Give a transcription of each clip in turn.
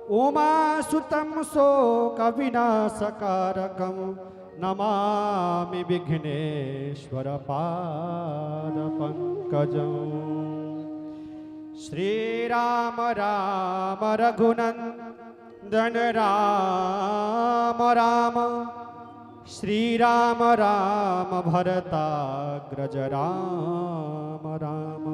उमासुतं शोकविनाशकारकं नमामि विघ्नेश्वरपादपङ्कजम्। श्रीराम राम रघुनन्दन राम राम, श्रीराम राम भरताग्रज राम राम,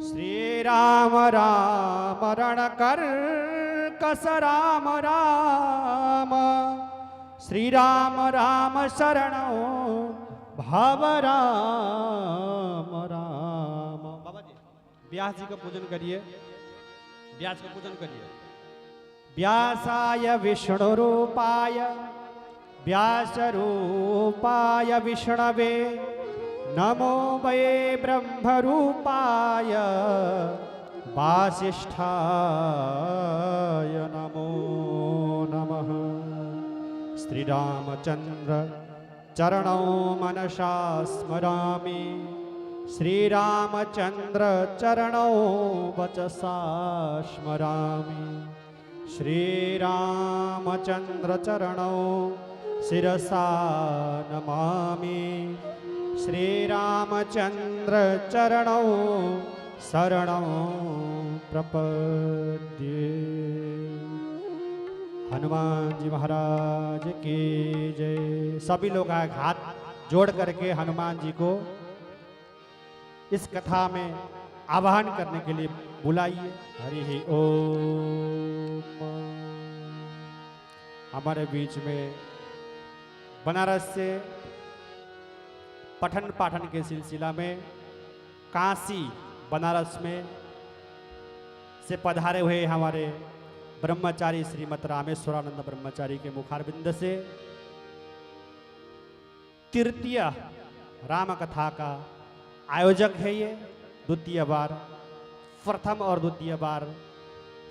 श्रीराम राम रणकर्कश राम राम, श्रीराम राम शरणो भव राम राम। बाबा जी व्यास जी का पूजन करिए, व्यास का पूजन करिए। व्यासाय विष्णु रूपाय व्यास रूपाय विष्णवे, नमो वै ब्रह्म रूपाय वासिष्ठाय नमो नमः। श्री रामचंद्र चरणौ मनसा स्मरामि, श्रीरामचंद्र चरणौ वचसा स्मरामि, श्रीरामचंद्र चरणौ शिरसा नमामि, श्रीरामचंद्र चरणौ शरणौ प्रपद्ये। हनुमान जी महाराज की जय। सभी लोग हाथ जोड़ करके हनुमान जी को इस कथा में आवाहन करने के लिए बुलाइए। हरि ओम। हमारे बीच में बनारस से पठन पाठन के सिलसिला में काशी बनारस में से पधारे हुए हमारे ब्रह्मचारी श्रीमद रामेश्वरानंद ब्रह्मचारी के मुखारबिंद से तृतीय राम कथा का आयोजक है ये। द्वितीय बार, प्रथम और द्वितीय बार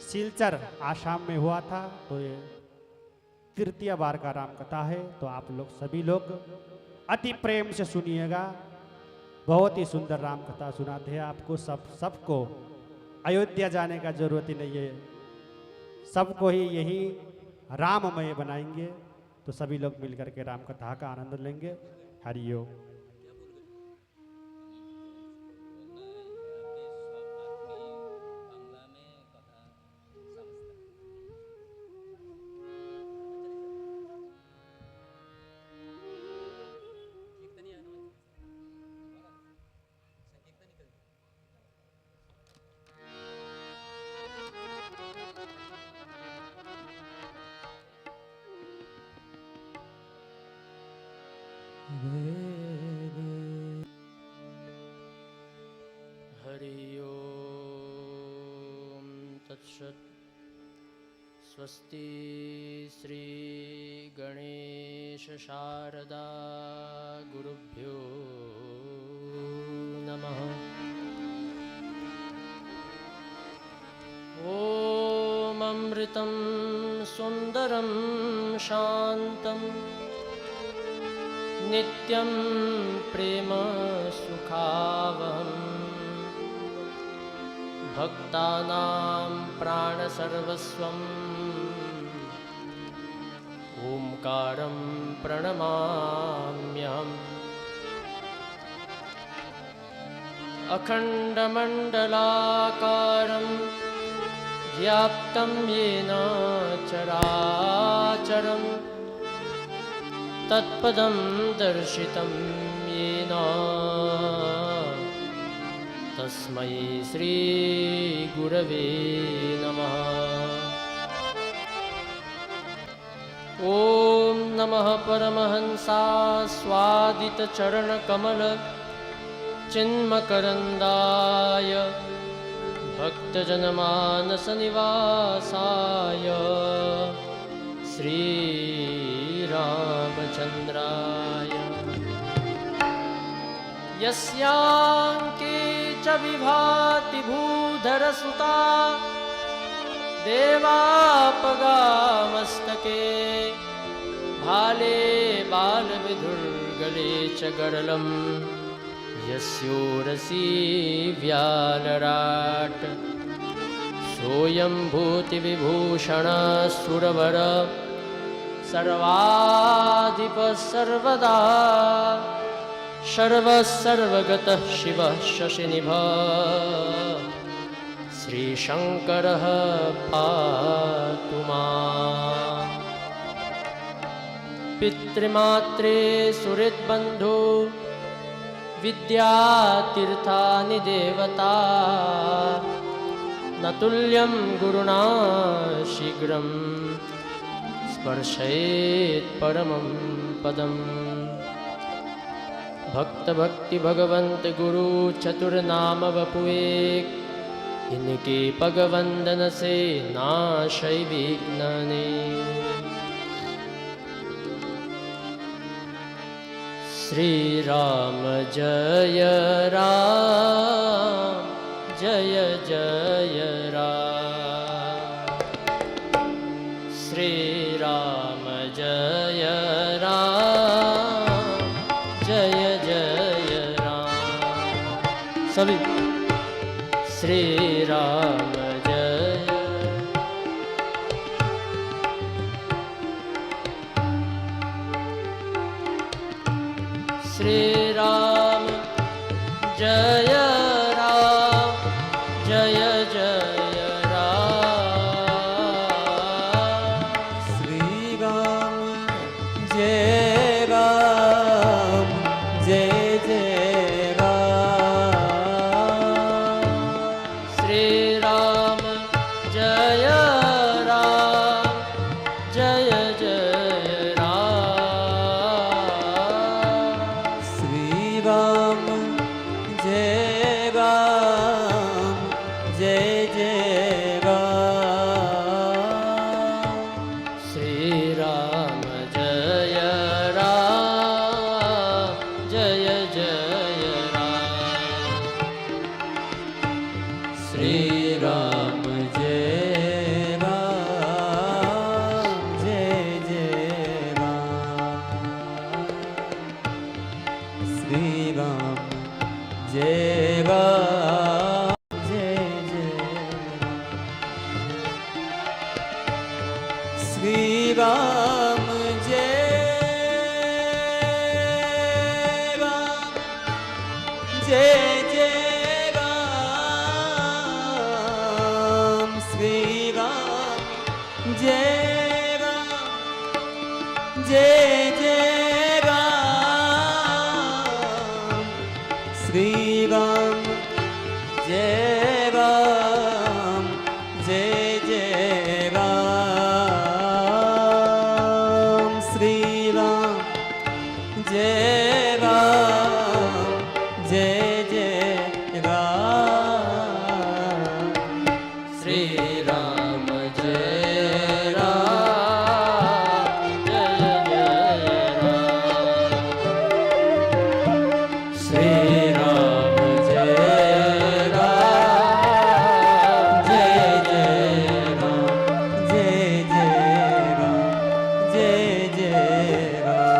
सिलचर आसाम में हुआ था, तो ये तृतीय बार का राम कथा है। तो आप लोग सभी लोग अति प्रेम से सुनिएगा। बहुत ही सुंदर राम कथा सुनाते हैं आपको। सबको अयोध्या जाने का जरूरत ही नहीं है, सबको ही यही राममय बनाएंगे। तो सभी लोग मिलकर के राम कथा का आनंद लेंगे। हरिओम। हरि ओम तत्सत्। स्वस्ति श्री गणेश शारदा गुरुभ्यो नमः। ओम अमृतं सुंदरं शांतं नित्यं प्रेम सुखावहम्, भक्तानां प्राणसर्वस्वम् ओंकारं प्रणमाम्यहम्। अखंडमंडलाकारं व्याप्तं येन चराचरं, तत्पदं दर्शितं येन तस्मै श्री गुरवे नमः। ओम नमः परमहंसास्वादित चरणकमल चिन्मकरन्दाय भक्तजनमानसनिवासाय श्रीरामचन्द्राय। यस्याङ्के च विभाति भूधरसुता देवापगामस्तके, भाले बालविधुर्गले च गरलं यस्योरसी व्यालराट। सोऽयं भूतिविभूषण सुरवर सर्वाधिपः सर्वदा सर्वगतः शिवः शशिनिभः श्रीशङ्करः पातु माम्। पितृमात्रे सुहृद्बन्धो विद्यातीर्थानि देवता न तुल्यं गुरुणा शीघ्रं स्पर्शेत् परमं पदम्। भक्त भक्ति भगवंत गुरु चतुर्नाम वपुएक, इनके पगवंदन से नाशै विघ्नने। श्री राम जय राम जय जय राम। श्री राम जय राम जय जय राम। सभी श्री राम जय। श्री राम जय राम जय जय राम। श्री राम जय राम जय जय राम। श्री राम जय राम जय जय राम। श्री राम जय राम जय जय राम। श्री राम जय राम जय जय राम। श्री राम जय राम जय जय राम। श्री राम जय राम जय जय राम। श्री राम जय राम जय जय राम। श्री राम जय राम जय जय राम। श्री राम जय राम जय जय राम। श्री राम जय राम जय जय राम। श्री राम जय राम जय जय राम। श्री राम जय राम जय जय राम जय जय राम जय जय राम।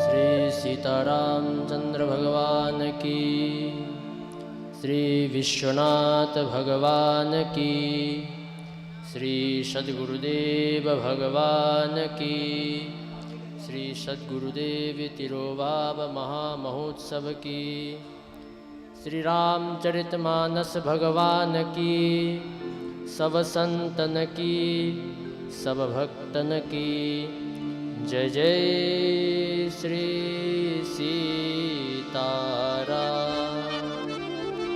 श्री सीतारामचंद्र भगवान की, श्री विश्वनाथ भगवान की, श्री सद्गुरुदेव भगवान की, श्री सद्गुरुदेव तिरुभाव महामहोत्सव की, श्री रामचरितमानस भगवान की, सब संतन की, सब भक्तन की जय जय श्री सीताराम।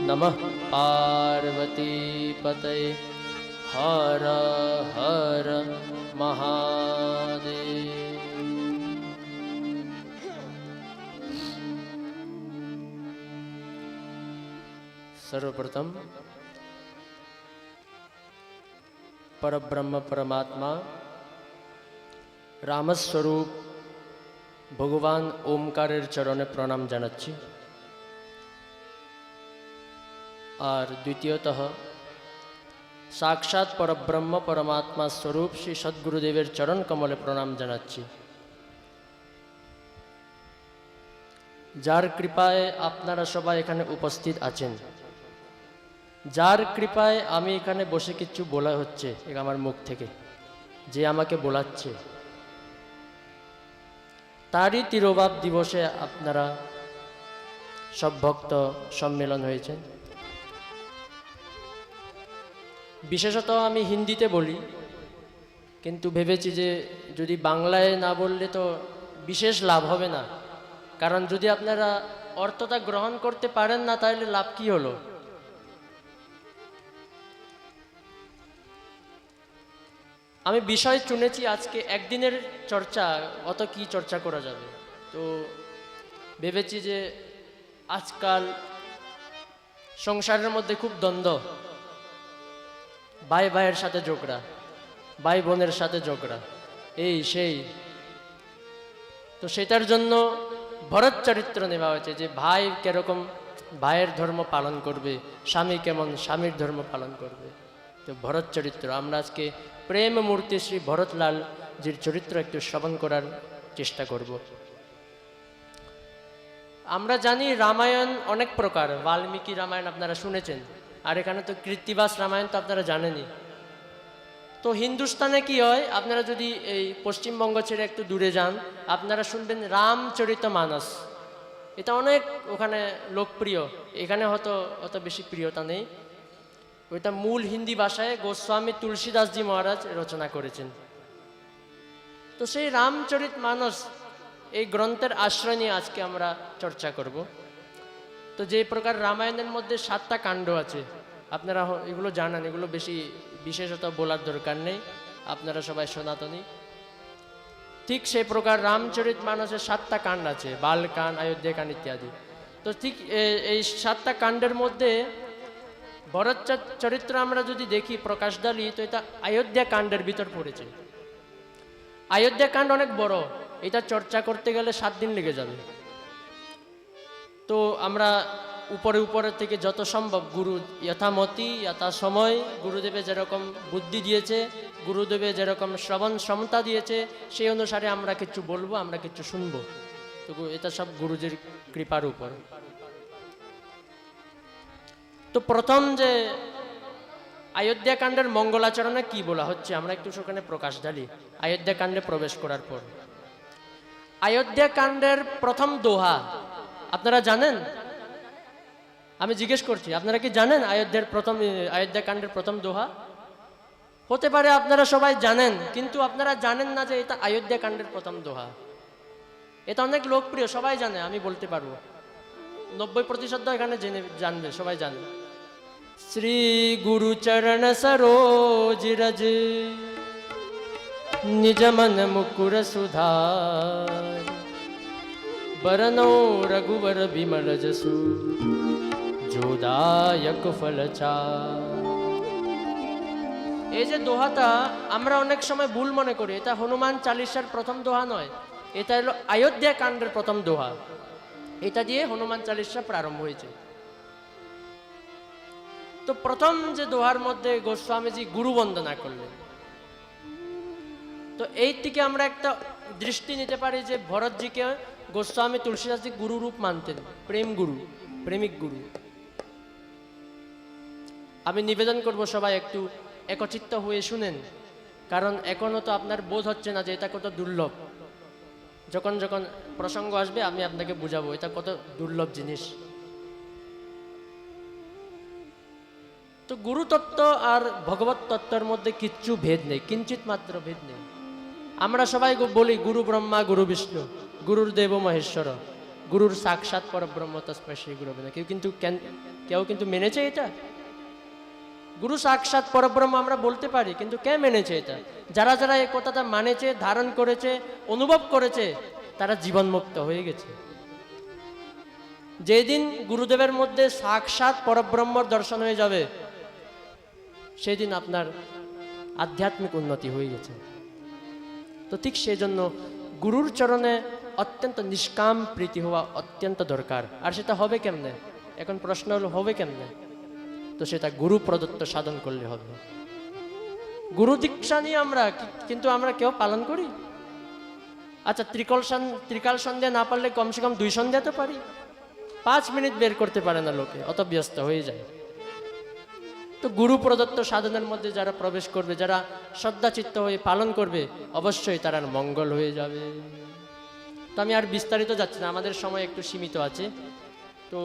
नमः पार्वती पतये हर हर महादेव। सर्वप्रथम परब्रह्म परमात्मा रामस्वरूप भगवान ओमकारेर चरणे प्रणाम जानाচ্ছি। और द्वितीयतः साक्षात परब्रह्म परमात्मा स्वरूप श्री सद्गुरुदेवेर चरण कमले प्रणाम जानाচ্ছি। जार कृपाय आपनारा सबाई एखाने उपस्थित आছেন। যার কৃপায় আমি এখানে বসে কিছু বলা হচ্ছে আমার মুখ থেকে, যে আমাকে বলাচ্ছে, তারই তিরোভাব দিবসে আপনারা সব ভক্ত সম্মেলন হয়েছে। বিশেষত আমি হিন্দিতে বলি, কিন্তু ভেবেছি যে যদি বাংলায় না বললে তো বিশেষ লাভ হবে না, কারণ যদি আপনারা অর্থটা গ্রহণ করতে পারেন না তাহলে লাভ কি হলো। আমি বিষয় চুনেছি আজকে একদিনের চর্চা, অত কি চর্চা করা যাবে, তো ভেবেছি যে আজকাল সংসারের মধ্যে খুব দ্বন্দ্ব, ভাই ভাইয়ের সাথে ঝগড়া, ভাই বোনের সাথে ঝগড়া, এই সেই, তো সেটার জন্য ভরত চরিত্র নেওয়া হয়েছে, যে ভাই কিরকম ভাইয়ের ধর্ম পালন করবে, স্বামী কেমন স্বামীর ধর্ম পালন করবে। তো ভরত চরিত্র আমরা আজকে প্রেম মূর্তি শ্রী ভরতলাল জির চরিত্র একটু শ্রবণ করার চেষ্টা করব। আমরা জানি রামায়ণ অনেক প্রকার, বাল্মীকি রামায়ণ আপনারা শুনেছেন, আর এখানে তো কৃত্তিবাস রামায়ণ তো আপনারা জানেনই। তো হিন্দুস্তানে কি হয়, আপনারা যদি এই পশ্চিমবঙ্গ ছেড়ে একটু দূরে যান, আপনারা শুনবেন রামচরিতমানস, এটা অনেক ওখানে লোকপ্রিয়, এখানে হয়তো অত বেশি প্রিয়তা নেই। ওইটা মূল হিন্দি ভাষায় গোস্বামী তুলসীদাসজি মহারাজ রচনা করেছেন। তো সেই রামচরিতমানস এই গ্রন্থের আশ্রয় নিয়ে আজকে আমরা চর্চা করব। তো যে প্রকার রামায়ণের মধ্যে 7টা কাণ্ড আছে, আপনারা এগুলো জানেন, এগুলো বেশি বিশেষত বলার দরকার নেই, আপনারা সবাই সনাতনী। ঠিক সেই প্রকার রামচরিতমানসের 7টা কাণ্ড আছে, বালকাণ্ড, অযোধ্যাকাণ্ড ইত্যাদি। তো ঠিক এই 7টা কাণ্ডের মধ্যে ভরত চরিত্র আমরা যদি দেখি প্রকাশদালি, তো এটা অযোধ্যা কাণ্ডের ভিতর পড়েছে। অযোধ্যা কাণ্ড অনেক বড়, এটা চর্চা করতে গেলে 7 দিন লেগে যাবে। তো আমরা উপরে থেকে যত সম্ভব, গুরু যথামতি যথা সময়, গুরুদেবে যেরকম বুদ্ধি দিয়েছে, গুরুদেবে যেরকম শ্রবণ ক্ষমতা দিয়েছে, সেই অনুসারে আমরা কিছু বলবো, আমরা কিছু শুনবো। তো এটা সব গুরুজির কৃপার উপর। তো প্রথম যে অযোধ্যা কাণ্ডের মঙ্গলাচরণে কি বলা হচ্ছে, আমরা একটু সেখানে প্রকাশ ঢালি। অযোধ্যা কাণ্ডে প্রবেশ করার পর অযোধ্যা কাণ্ডের প্রথম দোহা আপনারা জানেন? আমি জিজ্ঞেস করছি, আপনারা কি জানেন অযোধ্যা কাণ্ডের প্রথম দোহা? হতে পারে আপনারা সবাই জানেন, কিন্তু আপনারা জানেন না যে এটা অযোধ্যা কাণ্ডের প্রথম দোহা। এটা অনেক লোকপ্রিয়, সবাই জানে, আমি বলতে পারবো 90% এখানে জানবে, সবাই জানে। শ্রী গুরু চরণ সরোজ রজ নিজ মন মুকুর সুধার, বরনো রঘুवर বিমল জসু যোদায়ক ফলচার। এই যে দোহাটা আমরা অনেক সময় ভুল মনে করি, এটা হনুমান চালিসার প্রথম দোহা নয়, এটা হলো অযোধ্যা কাণ্ডের প্রথম দোহা। এটা দিয়ে হনুমান চালিসা প্রারম্ভ হয়েছে। তো প্রথম যে দোহার মধ্যে গোস্বামীজি গুরু বন্দনা করলেন, তো এই থেকে আমরা একটা দৃষ্টি নিতে পারি যে ভরতজিকে গোস্বামী তুলসীদাসজি গুরু রূপ মানতেন, প্রেম গুরু, প্রেমিক গুরু। আমি নিবেদন করব সবাই একটু একচিত্ত হয়ে শুনেন, কারণ এখনো তো আপনার বোধ হচ্ছে না যে এটা কত দুর্লভ। যখন যখন প্রসঙ্গ আসবে আমি আপনাকে বুঝাবো এটা কত দুর্লভ জিনিস। তো গুরু তত্ত্ব আর ভগবত তত্ত্বের মধ্যে কিচ্ছু ভেদ নেই, কিঞ্চিত মাত্র ভেদ নেই। আমরা সবাই বলি গুরু ব্রহ্মা গুরু বিষ্ণু গুরুর দেব মহেশ্বর, গুরুর সাক্ষাৎ পরব্রহ্ম তস্মৈ শ্রী গুরবে নমঃ। কেউ কিন্তু মেনেছে এটা? গুরু সাক্ষাৎ পরব্রহ্ম আমরা বলতে পারি, কিন্তু কে মেনেছে এটা? যারা যারা এই কথাটা মানেছে, ধারণ করেছে, অনুভব করেছে, তারা জীবনমুক্ত হয়ে গেছে। যেদিন গুরুদেবের মধ্যে সাক্ষাৎ পরব্রহ্মর দর্শন হয়ে যাবে, সেদিন আপনার আধ্যাত্মিক উন্নতি হয়ে গেছে। তো ঠিক সেই জন্য গুরুর চরণে অত্যন্ত নিষ্কাম প্রীতি হওয়া অত্যন্ত দরকার। আর সেটা হবে কেমনে? এখন প্রশ্ন হলো হবে কেমনে? তো সেটা গুরু প্রদত্ত সাধন করলে হবে। গুরু দীক্ষা নিয়ে আমরা কিন্তু আমরা কেউ পালন করি? আচ্ছা, ত্রিকাল সন্ধ্যা না পারলে কমসে কম 2 সন্ধ্যা তো পারি। 5 মিনিট বের করতে পারে না লোকে, অত ব্যস্ত হয়ে যায়। তো গুরু প্রদত্ত সাধনের মধ্যে যারা প্রবেশ করবে, যারা শ্রদ্ধাচিত্ত হয়ে পালন করবে, অবশ্যই তার মঙ্গল হয়ে যাবে। তো আমি আর বিস্তারিত যাচ্ছি না, আমাদের সময় একটু সীমিত আছে। তো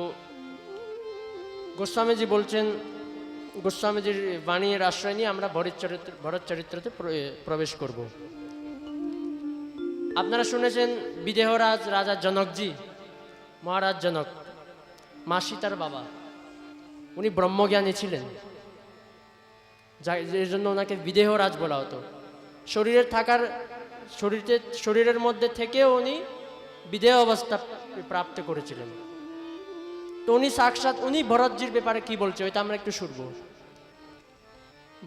গোস্বামীজি বলছেন, গোস্বামীজির বাণীর আশ্রয় নিয়ে আমরা ভরত চরিত্রতে প্রবেশ করব। আপনারা শুনেছেন বিদেহরাজ রাজা জনকজি, মহারাজ জনক, মা সীতার বাবা, উনি ব্রহ্মজ্ঞানী ছিলেন, এর জন্য ওনাকে বিদেহরাজ বলা হতো। শরীরের মধ্যে থেকেও উনি বিদেহ অবস্থা প্রাপ্ত করেছিলেন। তো উনি সাক্ষাৎ উনি ভরতজির ব্যাপারে কি বলছে ওইটা আমরা একটু শুনব।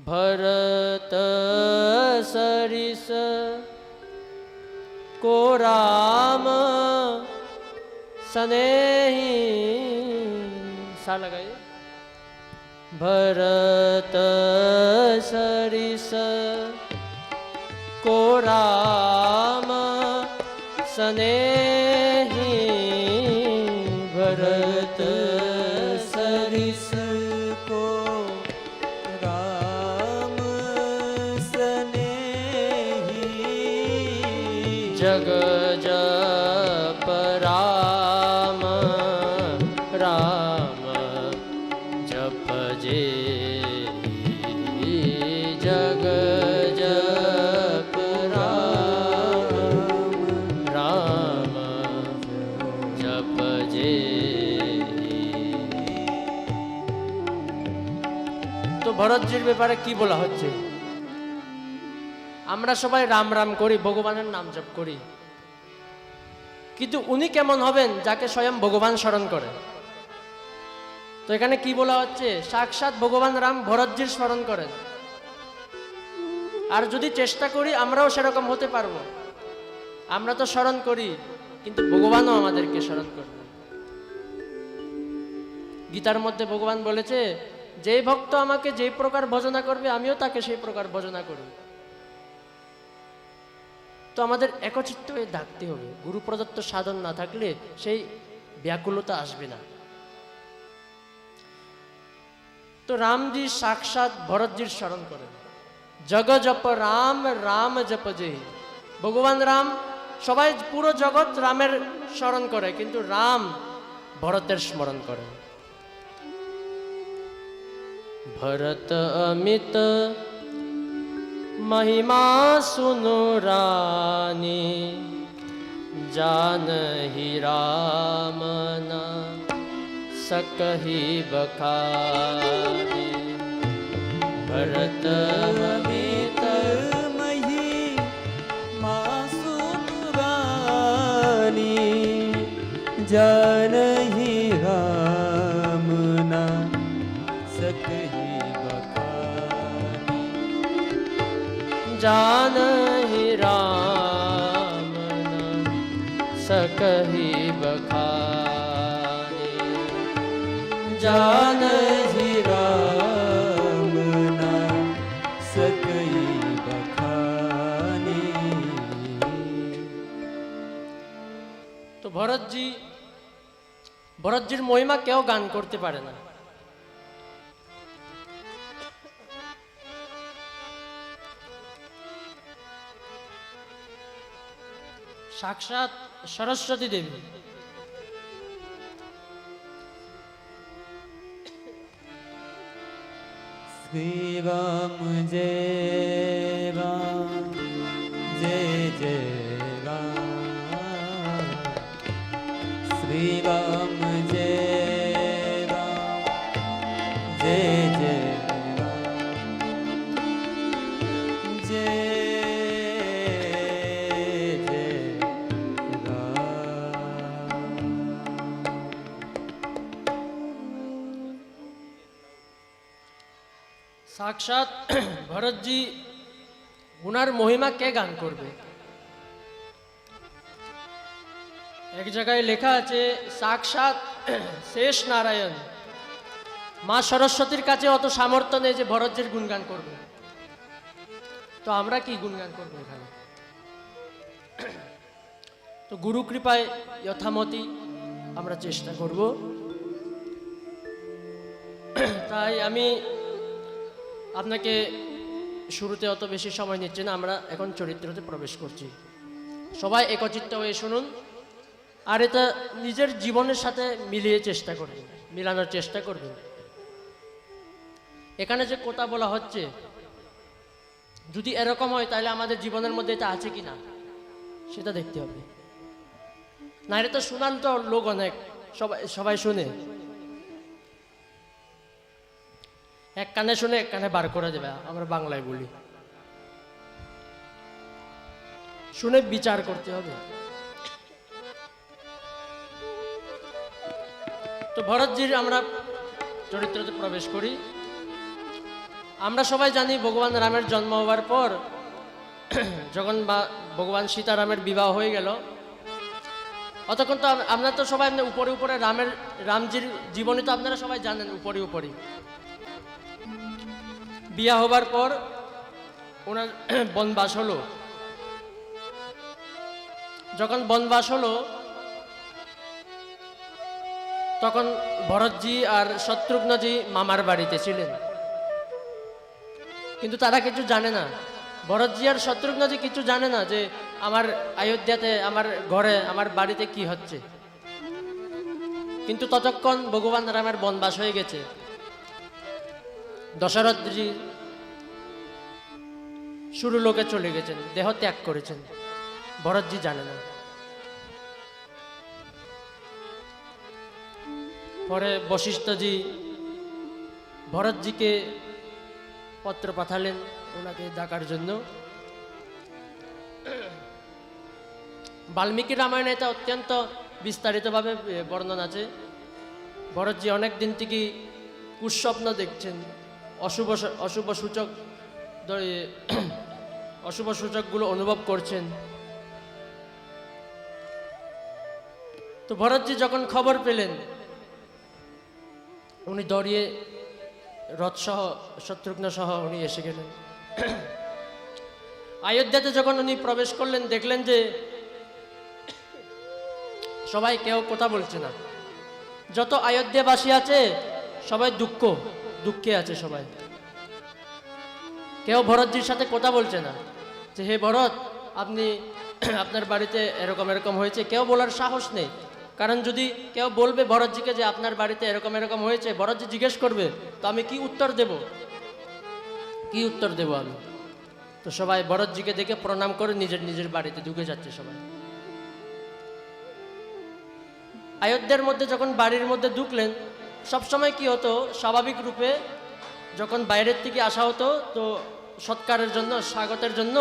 ভরত সরিস को राम स्नेही सा लगाइए। भरत सरिस को राम स्नेही, भरत सरिस को राम स्नेही, जग जप राम राम जप जे, जग जप राम राम जप जे। তো ভরতজির ব্যাপারে কি বলা হচ্ছে? আমরা সবাই রাম রাম করি, ভগবানের নাম জপ করি, কিন্তু উনি কেমন হবেন যাকে স্বয়ং ভগবান স্মরণ করে? তো এখানে কি বলা হচ্ছে? সাক্ষাৎ ভগবান রাম ভরতজির স্মরণ করেন, আর যদি চেষ্টা করি আমরাও সেরকম হতে পারবো। আমরা তো স্মরণ করি, কিন্তু ভগবানও আমাদেরকে স্মরণ করবে। গীতার মধ্যে ভগবান বলেছে, যে ভক্ত আমাকে যে প্রকার ভজনা করবে আমিও তাকে সেই প্রকার ভজনা করব। তো আমাদের একচিত্ত হয়ে ডাকতে হবে। গুরু প্রদত্ত সাধন না থাকলে সেই ব্যাকুলতা আসবে না। তো রামজি সাক্ষাৎ ভরতজির স্মরণ করেন। জগ জপ রাম রাম জপ যেহি, ভগবান রাম, সবাই পুরো জগৎ রামের স্মরণ করে, কিন্তু রাম ভরতের স্মরণ করে। ভরত অমিত महिमा सुनो रानी, जानहि राम न सकहि बखानी। भरत अमित महिमा सुनु रानी, जानहि राम न सकहि बखानी। जानहि राम न सकहि बखानी, जानहि राम न सकहि बखानी। তো ভরতজির মহিমা কেউ গান করতে পারে না। সাক্ষাৎ সরস্বতী দেবী, श्री राम जय राम जय जय राम, श्री राम जय राम जय जय राम, जय जय राम। সাক্ষাৎ ভরতজি, উনার মহিমা কে গান করবে? এক জায়গায় লেখা আছে, সাক্ষাৎ শেষ নারায়ণ, মা সরস্বতীর কাছে অত সামর্থ্য নেই যে ভরতজির গুণগান করবে। তো আমরা কি গুণগান করবো এখানে? তো গুরু কৃপায় যথামতি আমরা চেষ্টা করব। তাই আমি আপনাকে শুরুতে অত বেশি সময় নিচ্ছে না, আমরা এখন চরিত্রতে প্রবেশ করছি। সবাই একত্রিত হয়ে শুনুন, আর এটা নিজের জীবনের সাথে মিলিয়ে চেষ্টা করবেন, মিলানোর চেষ্টা করবেন। এখানে যে কথা বলা হচ্ছে, যদি এরকম হয় তাহলে আমাদের জীবনের মধ্যে এটা আছে কি না সেটা দেখতে হবে। না এটা তো শোনান তো লোক অনেক, সবাই সবাই শুনে, এক কানে শুনে এক কানে বার করে দেবে, আমরা বাংলায় বলি। শুনে বিচার করতে হবে। তো ভরতজির আমরা চরিত্রতে প্রবেশ করি। আমরা সবাই জানি ভগবান রামের জন্ম হওয়ার পর যখন ভগবান সীতারামের বিবাহ হয়ে গেল, অতক্ষণ তো আমরা তো সবাই উপরে উপরে রামজির জীবনী তো আপনারা সবাই জানেন উপরে উপরে। বিয়া হবার পর ওনার বনবাস হলো। যখন বনবাস হলো তখন ভরতজি আর শত্রুঘ্নজি মামার বাড়িতে ছিলেন, কিন্তু তারা কিছু জানে না। ভরতজি আর শত্রুঘ্নজি কিছু জানে না যে আমার অযোধ্যাতে, আমার ঘরে, আমার বাড়িতে কি হচ্ছে। কিন্তু ততক্ষণ ভগবান রামের বনবাস হয়ে গেছে। দশরথজি শুরু লোকে চলে গেছেন, দেহ ত্যাগ করেছেন, ভরতজি জানে না। পরে বশিষ্ঠজি ভরতজিকে পত্র পাঠালেন ওনাকে ডাকার জন্য। বাল্মীকি রামায়ণে এটা অত্যন্ত বিস্তারিতভাবে বর্ণনা আছে। ভরতজি অনেক দিন থেকে কুস্বপ্ন দেখছেন, অশুভ সূচক অশুভ সূচকগুলো অনুভব করছেন। তো ভরতজি যখন খবর পেলেন, উনি দৌড়িয়ে রথসহ শত্রুঘ্ন সহ উনি এসে গেলেন। অযোধ্যাতে যখন উনি প্রবেশ করলেন, দেখলেন যে সবাই কেউ কথা বলছে না। যত অযোধ্যাবাসী আছে সবাই দুঃখে আছে সবাই। কেউ ভরতজির সাথে কথা বলছে না যে হে ভরত, আপনি আপনার বাড়িতে এরকম এরকম হয়েছে, কেউ বলার সাহস নেই। কারণ যদি কেউ বলবে ভরতজিকে যে আপনার বাড়িতে এরকম এরকম হয়েছে, ভরতজি জিজ্ঞেস করবে তো আমি কি উত্তর দেব, কি উত্তর দেব আমি? তো সবাই ভরতজিকে দেখে প্রণাম করে নিজের নিজের বাড়িতে ঢুকে যাচ্ছে সবাই। অযোধ্যার মধ্যে যখন বাড়ির মধ্যে ঢুকলেন, সবসময় কি হতো, স্বাভাবিক রূপে যখন বাইরের থেকে আসা হতো তো সৎকারের জন্য, স্বাগতের জন্য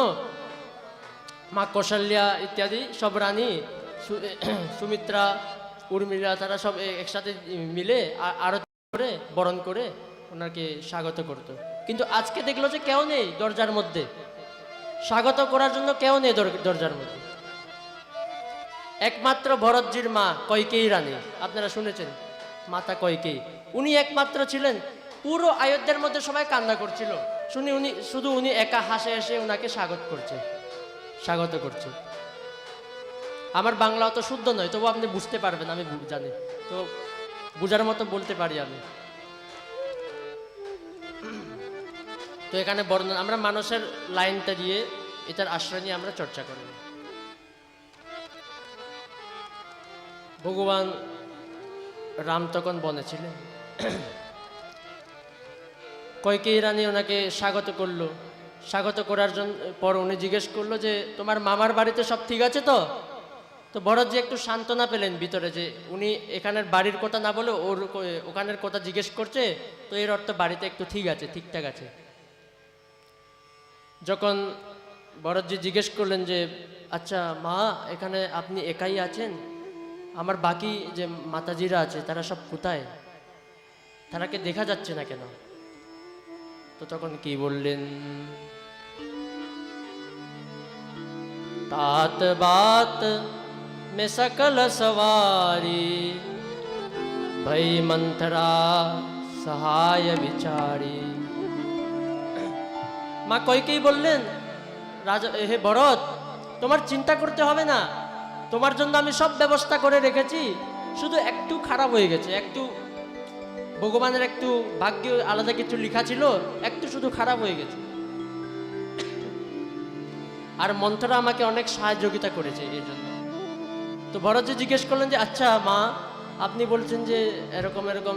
মা কৌশল্যা ইত্যাদি সব রানী, সুমিত্রা, উর্মিলা, তারা সব একসাথে মিলে আরতি করে বরণ করে ওনাকে স্বাগত করত। কিন্তু আজকে দেখলো যে কেউ নেই দরজার মধ্যে, স্বাগত করার জন্য কেউ নেই দরজার মধ্যে। একমাত্র ভরতজির মা কইকেয়ী রানী, আপনারা শুনেছেন মাতা কইকেয়ী, উনি একমাত্র ছিলেন। পুরো অযোধ্যার মধ্যে সবাই কান্না করছিল, শুধু উনি একা হাসে হেসে ওনাকে স্বাগত করছে। আমার বাংলা অত শুদ্ধ নয়, তবু আপনি বুঝতে পারবেন, আমি জানি, তো বুঝার মতো বলতে পারি আমি। তো এখানে বর্ণনা আমরা মানুষের লাইনটা দিয়ে এটার আশ্রয় নিয়ে আমরা চর্চা করব। ভগবান রাম তখন বনে ছিলেন। কইকেয়ী রানী ওনাকে স্বাগত করলো। স্বাগত করার জন্য পর উনি জিজ্ঞেস করলো যে তোমার মামার বাড়িতে সব ঠিক আছে তো? তো ভরতজি একটু সান্ত্বনা পেলেন ভিতরে যে উনি এখানের বাড়ির কথা না বলে ওখানের কথা জিজ্ঞেস করছে, তো এর অর্থ বাড়িতে একটু ঠিক আছে, ঠিকঠাক আছে। যখন ভরতজি জিজ্ঞেস করলেন যে আচ্ছা মা, এখানে আপনি একাই আছেন, আমার বাকি যে মাতাজিরা আছে তারা সব কোথায়, তারাকে দেখা যাচ্ছে না কেন? তো তখন কি বললেন, तात बात में सकल सवारी, भई मंथरा सहाय विचारी। মা কইকেই বললেন, রাজা হে ভরত, তোমার চিন্তা করতে হবে না, তোমার জন্য আমি সব ব্যবস্থা করে রেখেছি, শুধু একটু খারাপ হয়ে গেছে, একটু ভগবানের একটু ভাগ্যে আলাদা কিছু লেখা ছিল, একটু শুধু খারাপ হয়ে গেছে। আর মন্ত্রটা আমাকে অনেক সহযোগিতা করেছে এই জন্য। তো ভরতজি জিজ্ঞেস করলেন যে আচ্ছা মা, আপনি বলছেন যে এরকম এরকম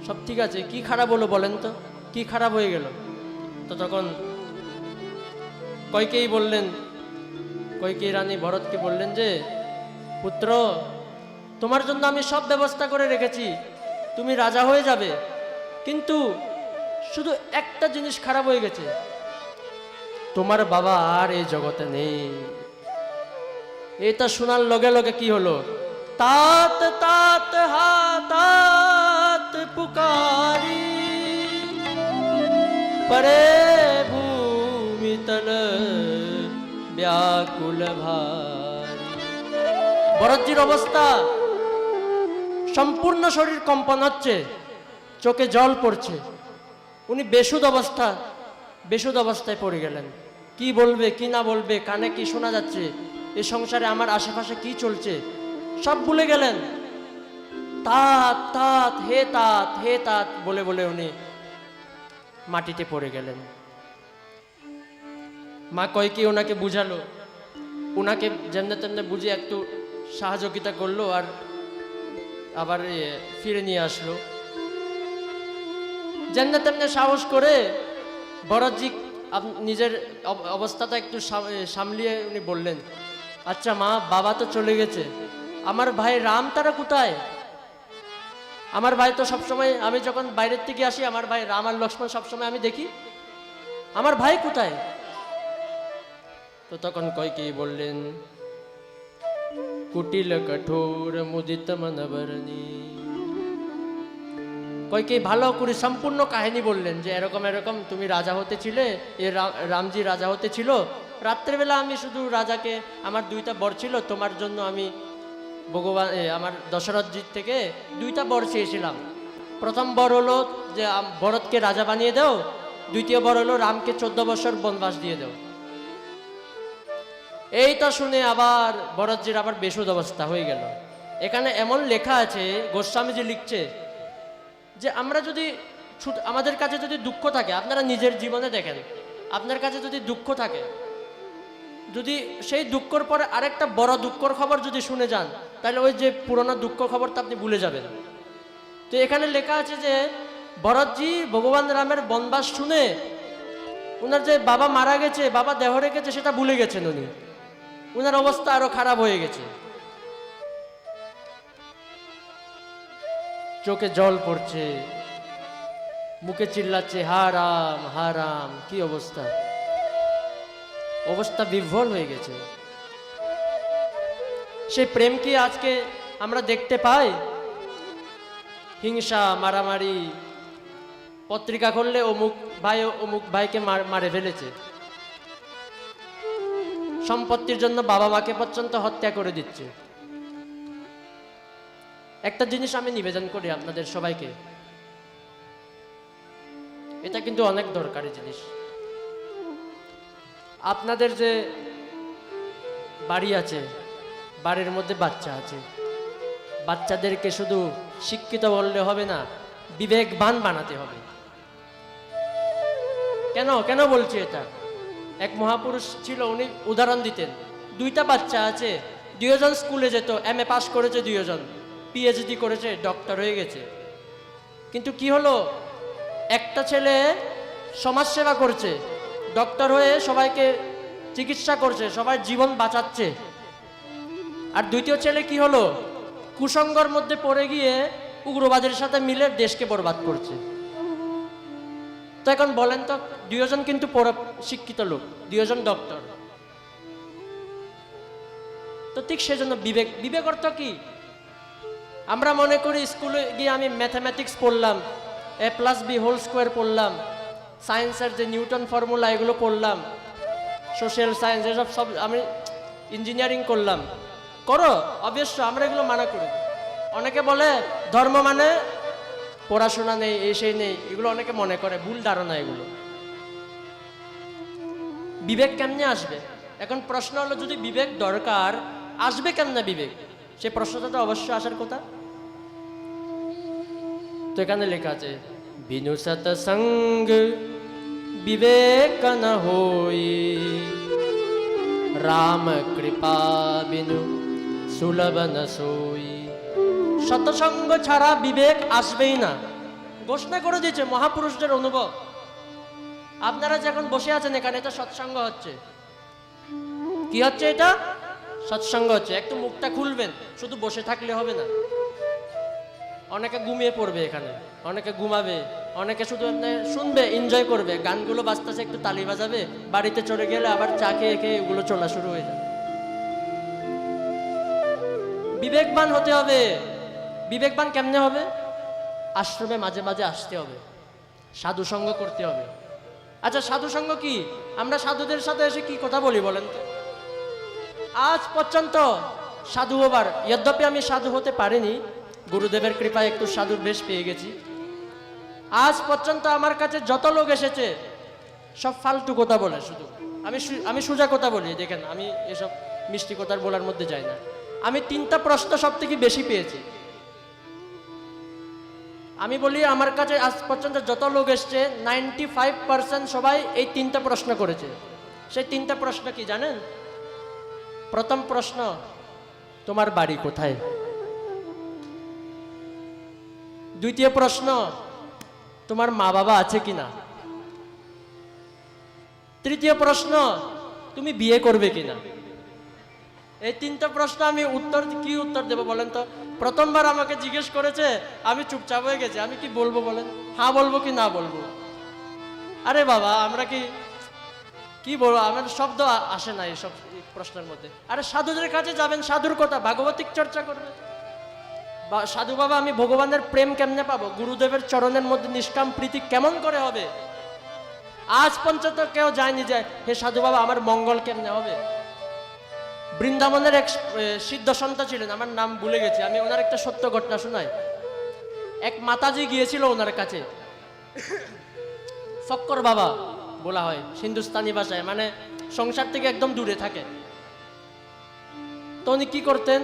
সব ঠিক আছে, কি খারাপ হলো বলেন তো, কি খারাপ হয়ে গেল? তো তখন কইকেয়ী বললেন, কইকেয়ী রানী ভরতকে বললেন যে পুত্র, তোমার জন্য আমি সব ব্যবস্থা করে রেখেছি, তুমি রাজা হয়ে যাবে, কিন্তু শুধু একটা জিনিস খারাপ হয়ে গেছে, তোমার বাবা আর এই জগতে নেই। এটা শোনার লগে লগে কি হলো, तात तात हा तात पुकारी परे भूमि तल व्याकुल भारी। ভরতজির অবস্থা, সম্পূর্ণ শরীর কম্পন হচ্ছে, চোখে জল পড়ছে, উনি বেসুধ অবস্থায় পড়ে গেলেন। কি বলবে কি না বলবে, কানে কি শোনা যাচ্ছে, এই সংসারে আমার আশেপাশে কি চলছে সব ভুলে গেলেন। तात तात হে तात হে तात বলে বলে উনি মাটিতে পড়ে গেলেন। মা কইকেয়ী ওনাকে বুঝালো, ওনাকে যেমনে তেমনে বুঝে একটু সহযোগিতা করলো, আর আবার ফিরে নিয়ে আসলো। যেমনে তেমনে সাহস করে ভরতজি নিজের অবস্থাটা একটু সামলিয়ে উনি বললেন, আচ্ছা মা, বাবা তো চলে গেছে, আমার ভাই রাম তারা কোথায়? আমার ভাই তো সবসময়, আমি যখন বাইরের থেকে আসি আমার ভাই রাম আর লক্ষ্মণ সবসময় আমি দেখি, আমার ভাই কোথায়? তো তখন কইকেয়ী বললেন, কুটিল কঠোর মুদিত মনবরণী। কইকেয়ী ভালো করে সম্পূর্ণ কাহিনী বললেন যে এরকম এরকম তুমি রাজা হতেছিলে, এ রামজি রাজা হতে ছিল, রাত্রেবেলা আমি শুধু রাজাকে, আমার 2টা বর ছিল, তোমার জন্য আমি ভগবান আমার দশরথজির থেকে 2টা বর চেয়েছিলাম। প্রথম বর হলো যে ভরতকে রাজা বানিয়ে দাও, দ্বিতীয় বর হলো রামকে 14 বছর বনবাস দিয়ে দাও। এইটা শুনে আবার ভরতজির আবার বেসুধ অবস্থা হয়ে গেল। এখানে এমন লেখা আছে, গোস্বামীজি লিখছে যে আমরা যদি, আমাদের কাছে যদি দুঃখ থাকে, আপনারা নিজের জীবনে দেখেন, আপনার কাছে যদি দুঃখ থাকে, যদি সেই দুঃখর পরে আরেকটা বড় দুঃখর খবর যদি শুনে যান, তাহলে ওই যে পুরোনো দুঃখ খবরটা আপনি ভুলে যাবেন। তো এখানে লেখা আছে যে ভরতজি ভগবান রামের বনবাস শুনে উনার যে বাবা মারা গেছে, বাবা দেহ রেখেছে, সেটা ভুলে গেছেন উনি, উনার অবস্থা আরো খারাপ হয়ে গেছে, চোখে জল পড়ছে, মুখে চিল্লাচ্ছে হারাম হারাম। কি অবস্থা, অবস্থা বিভ্বল হয়ে গেছে। সেই প্রেম কি আজকে আমরা দেখতে পাই? হিংসা, মারামারি, পত্রিকা খুললে অমুক ভাইকে মারে ফেলেছে, সম্পত্তির জন্য বাবা মাকে পর্যন্ত হত্যা করে দিচ্ছে। একটা জিনিস আমি নিবেদন করি আপনাদের সবাইকে, এটা কিন্তু অনেক দরকারি জিনিস। আপনাদের যে বাড়ি আছে, বাড়ির মধ্যে বাচ্চা আছে, বাচ্চাদেরকে শুধু শিক্ষিত বললে হবে না, বিবেকবান বানাতে হবে। কেন কেন বলছি এটা? এক মহাপুরুষ ছিল, উনি উদাহরণ দিতেন, 2টা বাচ্চা আছে, 2 জন স্কুলে যেত, MA পাস করেছে, 2 জন PhD করেছে, ডক্টর হয়ে গেছে, কিন্তু কি হলো, একটা ছেলে সমাজসেবা করছে, ডক্টর হয়ে সবাইকে চিকিৎসা করছে, সবার জীবন বাঁচাচ্ছে, আর দ্বিতীয় ছেলে কি হলো, কুসঙ্গর মধ্যে পড়ে গিয়ে উগ্রবাদের সাথে মিলে দেশকে বরবাদ করছে। তো এখন বলেন তো, 2 জন কিন্তু শিক্ষিত লোক, 2 জন ডক্টর। তো ঠিক সেজন্য বিবেক অর্থ কি? আমরা মনে করি স্কুলে গিয়ে আমি ম্যাথামেটিক্স পড়লাম, A+B² পড়লাম, সায়েন্সের যে নিউটন ফর্মুলা এগুলো পড়লাম, সোশ্যাল সায়েন্স এসব সব আমি ইঞ্জিনিয়ারিং করলাম, করো, অবশ্য আমরা এগুলো মানা করি। অনেকে বলে ধর্ম মানে পড়াশোনা নেই, এই সেই নেই, এগুলো অনেকে মনে করে, ভুল ধারণা এগুলো। বিবেক কেমনে আসবে? এখন প্রশ্ন হলো, যদি বিবেক দরকার, আসবে কেমনে বিবেক? সে প্রশ্নটা তো অবশ্যই আসার কথা। তো এখানে লেখা আছে বিনু সৎসঙ্গ বিবেক ন হই, রাম কৃপা বিনু সুলভ ন সোই। সৎসঙ্গ ছাড়া বিবেক আসবেই না, ঘোষণা করে দিয়েছে মহাপুরুষদের অনুভব। আপনারা যখন বসে আছেন এখানে, এটা সৎসঙ্গ হচ্ছে। কি হচ্ছে এটা? সৎসঙ্গ হচ্ছে। একটু মুখটা খুলবেন, শুধু বসে থাকলে হবে না। অনেকে ঘুমিয়ে পড়বে এখানে, অনেকে ঘুমাবে, অনেকে শুধু শুনবে, এনজয় করবে, গানগুলো বাজতেছে একটু তালি বাজাবে, বাড়িতে চলে গেলে আবার চা খেয়ে খেয়ে এগুলো চলা শুরু হয়ে যাবে। বিবেকবান হতে হবে। বিবেকবান কেমনে হবে? আশ্রমে মাঝে মাঝে আসতে হবে, সাধু সঙ্গ করতে হবে। আচ্ছা, সাধু সঙ্গ কি? আমরা সাধুদের সাথে এসে কি কথা বলি বলেন তো? আজ পর্যন্ত সাধু হবার, যদ্যপি আমি সাধু হতে পারিনি, গুরুদেবের কৃপায় একটু সাধুর বেশ পেয়ে গেছি। আজ পর্যন্ত আমার কাছে যত লোক এসেছে সব ফালতু কথা বলে, শুধু আমি সোজা কথা বলি। দেখেন, আমি এসব মিষ্টি কথার বলার মধ্যে যাই না। আমি 3টা প্রশ্ন সব থেকে বেশি পেয়েছি। আমি বলি, আমার কাছে আজ পর্যন্ত যত লোক এসছে 95% সবাই এই 3টা প্রশ্ন করেছে। সেই 3টা প্রশ্ন কি জানেন? প্রথম প্রশ্ন, তোমার বাড়ি কোথায়? দ্বিতীয় প্রশ্ন, তোমার মা বাবা আছে কিনা? তৃতীয় প্রশ্ন, তুমি বিয়ে করবে কিনা? এই 3টা প্রশ্ন আমি কি উত্তর দেব বলেন তো? প্রথমবার আমাকে জিজ্ঞেস করেছে, আমি চুপচাপ হয়ে গেছি। আমি কি বলবো বলেন? হ্যাঁ বলবো কি না বলবো? আরে বাবা, আমরা কি বলবো? আমার শব্দ আসে না এইসব প্রশ্নের মধ্যে। আরে সাধুদের কাছে যাবেন, সাধুর কথা, ভাগবতিক চর্চা করবে। সাধু বাবা, আমি ভগবানের প্রেম কেমনে পাবো? গুরুদেবের চরণের মধ্যে নিষ্কাম প্রীতি কেমন করে হবে? আজ পর্যন্ত কেউ যায়নি যে হে সাধু বাবা, আমার মঙ্গল কেমনে হবে? বৃন্দাবনের এক সিদ্ধ সন্ত ছিলেন, আমার নাম ভুলে গেছি, আমি ওনার একটা সত্য ঘটনা শোনাই। এক মাতাজি গিয়েছিল ওনার কাছে, ফক্কর বাবা বলা হয় হিন্দুস্তানি ভাষায়, মানে সংসার থেকে একদম দূরে থাকে। তো উনি কি করতেন?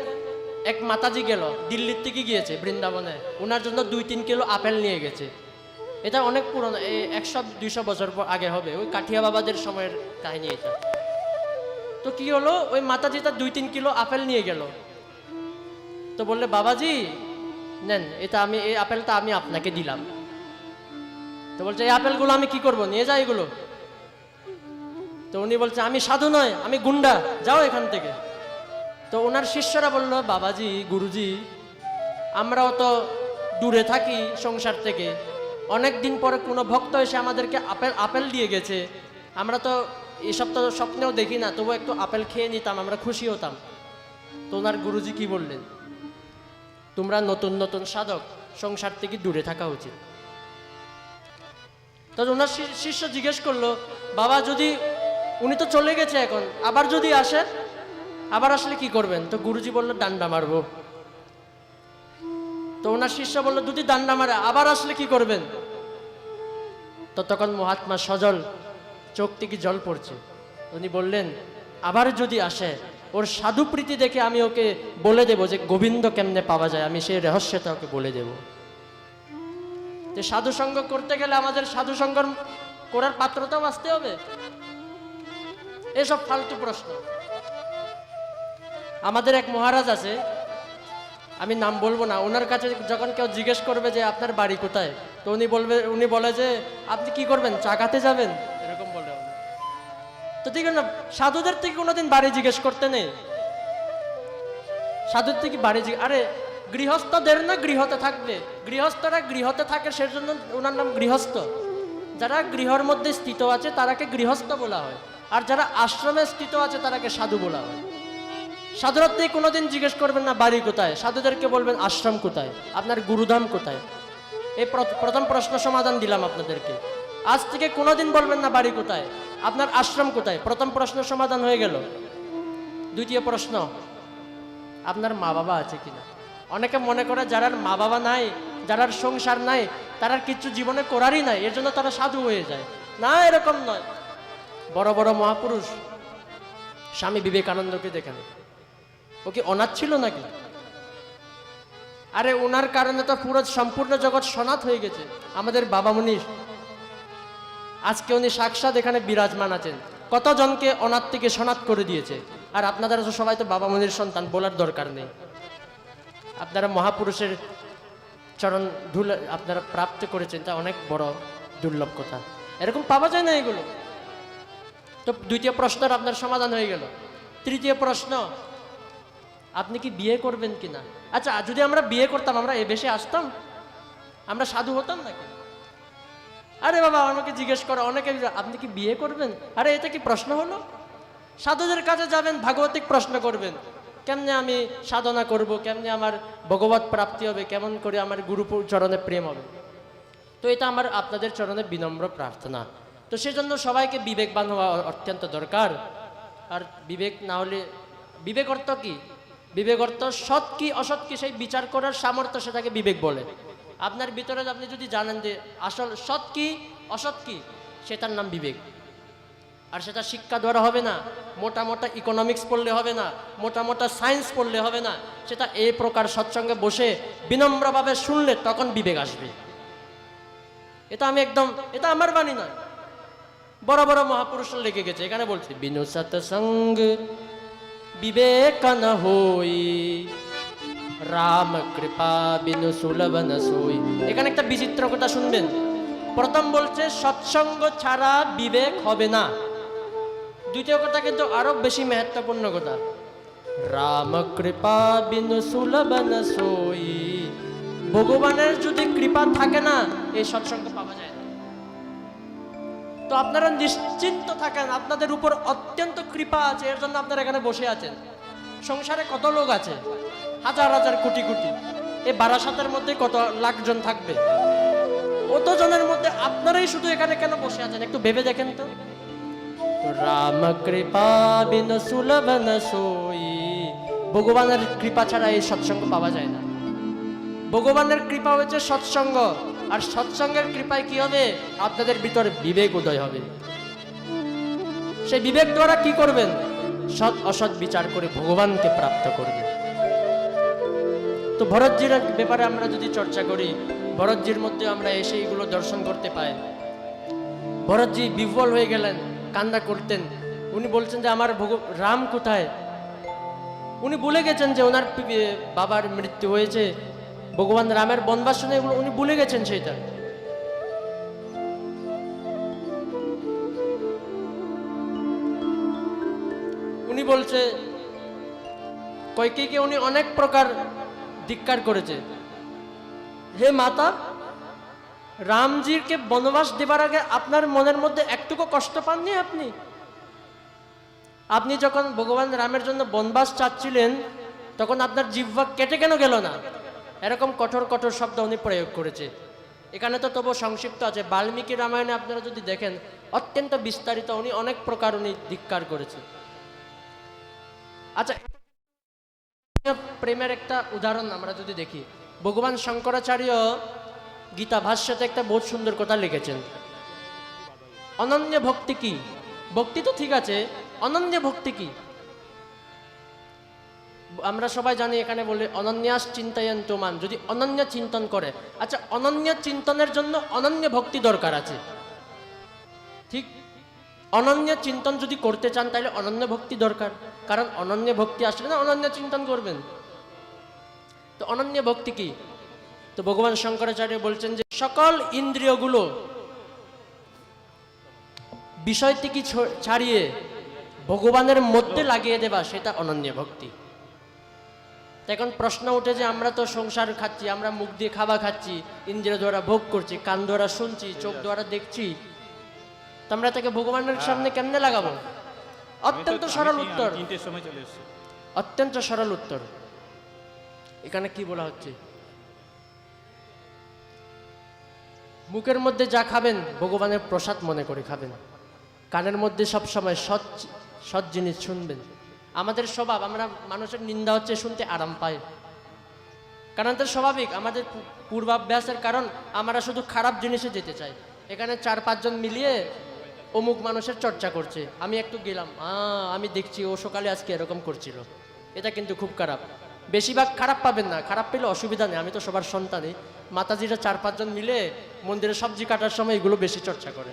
এক মাতাজি গেল, দিল্লির থেকে গিয়েছে বৃন্দাবনে, ওনার জন্য 2-3 কিলো আপেল নিয়ে গেছে। এটা অনেক পুরনো, 100-200 বছর আগে হবে, ওই কাঠিয়া বাবাদের সময়ের কাহিনী এটা। তো কি হলো, ওই মাতাজিটা 2-3 কিলো আপেল নিয়ে গেল। তো বললে, বাবাজি নেন, এই আপেলটা আমি আপনাকে দিলাম। তো বলছে, এই আপেলগুলো আমি কি করব? নিয়ে যাই এগুলো? তো উনি বলছে, আমি সাধু নয়, আমি গুন্ডা, যাও এখান থেকে। তো ওনার শিষ্যরা বলল, বাবাজি, গুরুজি, আমরাও তো দূরে থাকি সংসার থেকে, অনেক দিন পরে কোনো ভক্ত এসে আমাদেরকে আপেল দিয়ে গেছে, আমরা তো এসব তো স্বপ্নেও দেখি না, তবু একটু আপেল খেয়ে নিতাম, আমরা খুশি হতাম। তো ওনার গুরুজি কি বললেন? তোমরা নতুন নতুন সাধক, সংসার থেকে দূরে থাকা উচিত। তো ওনার শিষ্য জিজ্ঞেস করলো, বাবা, যদি উনি তো চলে গেছে, এখন আবার যদি আসে, আবার আসলে কি করবেন? তো গুরুজি বললো, ডান্ডা মারবো। তো ওনার শিষ্য বললো, যদি ডান্ডা মারে আবার আসলে কি করবেন? তো তখন মহাত্মা সজল চোখ থেকে জল পড়ছে, উনি বললেন, আবার যদি আসে, ওর সাধু প্রীতি দেখে আমি ওকে বলে দেব যে গোবিন্দ কেমনে পাওয়া যায়, আমি সেই রহস্যটা ওকে বলে দেব। যে সাধু সঙ্গ করতে গেলে আমাদের সাধু সঙ্গ করার পাত্রতাও আসতে হবে। এসব ফালতু প্রশ্ন। আমাদের এক মহারাজ আছে, আমি নাম বলবো না, ওনার কাছে যখন কেউ জিজ্ঞেস করবে যে আপনার বাড়ি কোথায়, তো উনি বলে যে আপনি কি করবেন, চা খাতে যাবেন, এরকম বলে। তো ঠিক না, সাধুদের থেকে কোনোদিন বাড়ি জিজ্ঞেস করতে নেই। সাধুর থেকে বাড়ি আরে গৃহস্থদের না গৃহতে থাকবে, গৃহস্থরা গৃহতে থাকে, সেজন্য ওনার নাম গৃহস্থ। যারা গৃহর মধ্যে স্থিত আছে তারাকে গৃহস্থ বলা হয়, আর যারা আশ্রমে স্থিত আছে তারাকে সাধু বলা হয়। সাধুরা থেকে কোনোদিন জিজ্ঞেস করবেন না বাড়ি কোথায়, সাধুদেরকে বলবেন আশ্রম কোথায়, আপনার গুরুধাম কোথায়। এই প্রথম প্রশ্ন সমাধান দিলাম আপনাদেরকে। আজ থেকে কোনোদিন বলবেন না বাড়ি কোথায়, আপনার আশ্রম কোথায়। প্রথম প্রশ্ন সমাধান হয়ে গেল। দ্বিতীয় প্রশ্ন, আপনার মা বাবা আছে কিনা। অনেকে মনে করে যারা মা বাবা নাই, যারা সংসার নাই, তারা কিছু জীবনে করারই নাই, এর জন্য তারা সাধু হয়ে যায়। না, এরকম নয়। বড় বড় মহাপুরুষ, স্বামী বিবেকানন্দকে দেখেন, ও কি অনাথ ছিল নাকি? আরে ওনার কারণে তো পুরো সম্পূর্ণ জগৎ সনাত হয়ে গেছে। আমাদের বাবা মুনির আজকে উনি সাক্ষাৎ এখানে বিরাজমান আছেন, কতজনকে অনাথ থেকে সনাত করে দিয়েছে। আর আপনারা তো সবাই তো বাবা মুনির সন্তান, বলার দরকার নেই। আপনারা মহাপুরুষের চরণ ধুল আপনারা প্রাপ্ত করেছেন, তা অনেক বড় দুর্লভ কথা, এরকম পাওয়া যায় না এগুলো। তো দ্বিতীয় প্রশ্নের আপনার সমাধান হয়ে গেল। তৃতীয় প্রশ্ন, আপনি কি বিয়ে করবেন কিনা? আচ্ছা, যদি আমরা বিয়ে করতাম আমরা এ বেশে আসতাম? আমরা সাধু হতাম নাকি? আরে বাবা, আমাকে জিজ্ঞেস করো অনেকে, আপনি কি বিয়ে করবেন? আরে এটা কি প্রশ্ন হলো? সাধুদের কাছে যাবেন, ভাগবতিক প্রশ্ন করবেন, কেমনে আমি সাধনা করব, কেমনে আমার ভগবত প্রাপ্তি হবে, কেমন করে আমার গুরু চরণে প্রেম হবে। তো এটা আমার আপনাদের চরণে বিনম্র প্রার্থনা। তো সেজন্য সবাইকে বিবেকবান হওয়া অত্যন্ত দরকার। আর বিবেক না হলে, বিবেক অর্থ কি? বিবেক অর্থ সৎ কি অসৎ কি সেই বিচার করার সামর্থ্য, সেটাকে বিবেক বলে। আপনার ভিতরে আপনি যদি জানেন যে আসল সৎ কি অসৎ কি, সেটার নাম বিবেক। আর সেটা শিক্ষা দ্বারা হবে না, মোটা মোটা ইকোনমিক্স পড়লে হবে না, মোটা মোটা সায়েন্স পড়লে হবে না, সেটা এই প্রকার সৎসঙ্গে বসে বিনম্রভাবে শুনলে তখন বিবেক আসবে। এটা আমি একদম, এটা আমার বাণী নয়, বড় বড় মহাপুরুষরা লেগে গেছে। এখানে বলছে বিনু সৎসঙ্গ বিবেক ন হই, রাম কৃপা বিনু সুলভ ন সোই। এখানে একটা বিচিত্র কথা শুনবেন। প্রথম বলছে সৎসঙ্গ ছাড়া বিবেক হবে না। দ্বিতীয় কথা কিন্তু আরো বেশি মহত্বপূর্ণ কথা, রাম কৃপা বিনু সুলভ ন সোই। ভগবানের যদি কৃপা থাকে না, এই সৎসঙ্গ পাওয়া যায় না। তো আপনারা নিশ্চিন্ত থাকেন, আপনাদের উপর অত্যন্ত কৃপা আছে, এর জন্য আপনারা এখানে বসে আছেন। সংসারে কত লোক আছে, হাজার হাজার কোটি কোটি, এই বারাসাতের মধ্যে কত লাখ জন থাকবে, অত জনের মধ্যে আপনারাই শুধু এখানে কেন বসে আছেন? একটু ভেবে দেখেন তো। রাম কৃপা বিন সুলভ ন সোই। ভগবানের কৃপা ছাড়া এই সৎসঙ্গ পাওয়া যায় না। ভগবানের কৃপা হচ্ছে সৎসঙ্গ, আর সৎসঙ্গের কৃপায় কি হবে? আপনাদের ভিতরে বিবেক উদয় হবে। সেই বিবেক দ্বারা কি করবেন? সৎ অসৎ বিচার করে ভগবানকে প্রাপ্ত করবেন। তো ভরতজির ব্যাপারে আমরা যদি চর্চা করি, ভরতজির মধ্যে আমরা এসে এগুলো দর্শন করতে পাই। ভরতজি বিহ্বল হয়ে গেলেন, কান্না করতেন। উনি বলছেন যে আমার রাম কোথায়? উনি ভুলে গেছেন যে ওনার বাবার মৃত্যু হয়েছে, ভগবান রামের বনবাস শুনে উনি ভুলে গেছেন সেটা। উনি বলছে কইকেয়ীকে উনি অনেক প্রকার ধিক্কার করেছে। হে মাতা, রামজিকে বনবাস দেবার আগে আপনার মনের মধ্যে একটুকু কষ্ট পাননি? আপনি যখন ভগবান রামের জন্য বনবাস চাচ্ছিলেন, তখন আপনার জিহ্বা কেটে কেন গেল না? এরকম কঠোর কঠোর শব্দ উনি প্রয়োগ করেছে। এখানে তো তবু সংক্ষিপ্ত আছে। বাল্মীকি রামায়ণে আপনারা যদি দেখেন, অত্যন্ত বিস্তারিত উনি অনেক প্রকার উনি ধিক্কার করেছে। আচ্ছা, প্রেমের একটা উদাহরণ আমরা যদি দেখি, ভগবান শঙ্করাচার্য গীতা ভাষ্যতে একটা বহুত সুন্দর কথা লিখেছেন। অনন্য ভক্তি কি? ভক্তি তো ঠিক আছে, অনন্য ভক্তি কি? আমরা সবাই জানি, এখানে বলে অনন্যাস চিন্তায়ন্ত মান, যদি অনন্য চিন্তন করে। আচ্ছা, অনন্য চিন্তনের জন্য অনন্য ভক্তি দরকার আছে, ঠিক? অনন্য চিন্তন যদি করতে চান তাহলে অনন্য ভক্তি দরকার, কারণ অনন্য ভক্তি আসলে না অনন্য চিন্তন করবেন। তো অনন্য ভক্তি কি? তো ভগবান শঙ্করাচার্য বলছেন যে সকল ইন্দ্রিয়গুলো বিষয় থেকে ছাড়িয়ে ভগবানের মধ্যে লাগিয়ে দেবা, সেটা অনন্য ভক্তি। এখন প্রশ্ন ওঠে যে আমরা তো সংসার খাচ্ছি, আমরা মুখ দিয়ে খাবার খাচ্ছি, ইন্দ্রিয় দ্বারা ভোগ করছি, কান দ্বারা শুনছি, চোখ দ্বারা দেখছি, তো আমরা তাকে ভগবানের সামনে কেমনে লাগাবো? অত্যন্ত সরল উত্তর, অত্যন্ত সরল উত্তর। এখানে কি বলা হচ্ছে? মুখের মধ্যে যা খাবেন ভগবানের প্রসাদ মনে করে খাবেন, কানের মধ্যে সব সময় সৎ জিনিস শুনবেন। আমাদের স্বভাব, আমরা মানুষের নিন্দা হচ্ছে শুনতে আরাম পাই, কারণ তার স্বাভাবিক, আমাদের পূর্বাভ্যাসের কারণ আমরা শুধু খারাপ জিনিসে যেতে চাই। এখানে 4-5 জন মিলিয়ে অমুক মানুষের চর্চা করছে, আমি একটু গেলাম, আমি দেখছি ও সকালে আজকে এরকম করছিল, এটা কিন্তু খুব খারাপ। বেশিরভাগ খারাপ পাবেন না, খারাপ পেলে অসুবিধা নেই, আমি তো সবার সন্তানই। মাতাজিরা 4-5 জন মিলে মন্দিরে সবজি কাটার সময় এগুলো বেশি চর্চা করে,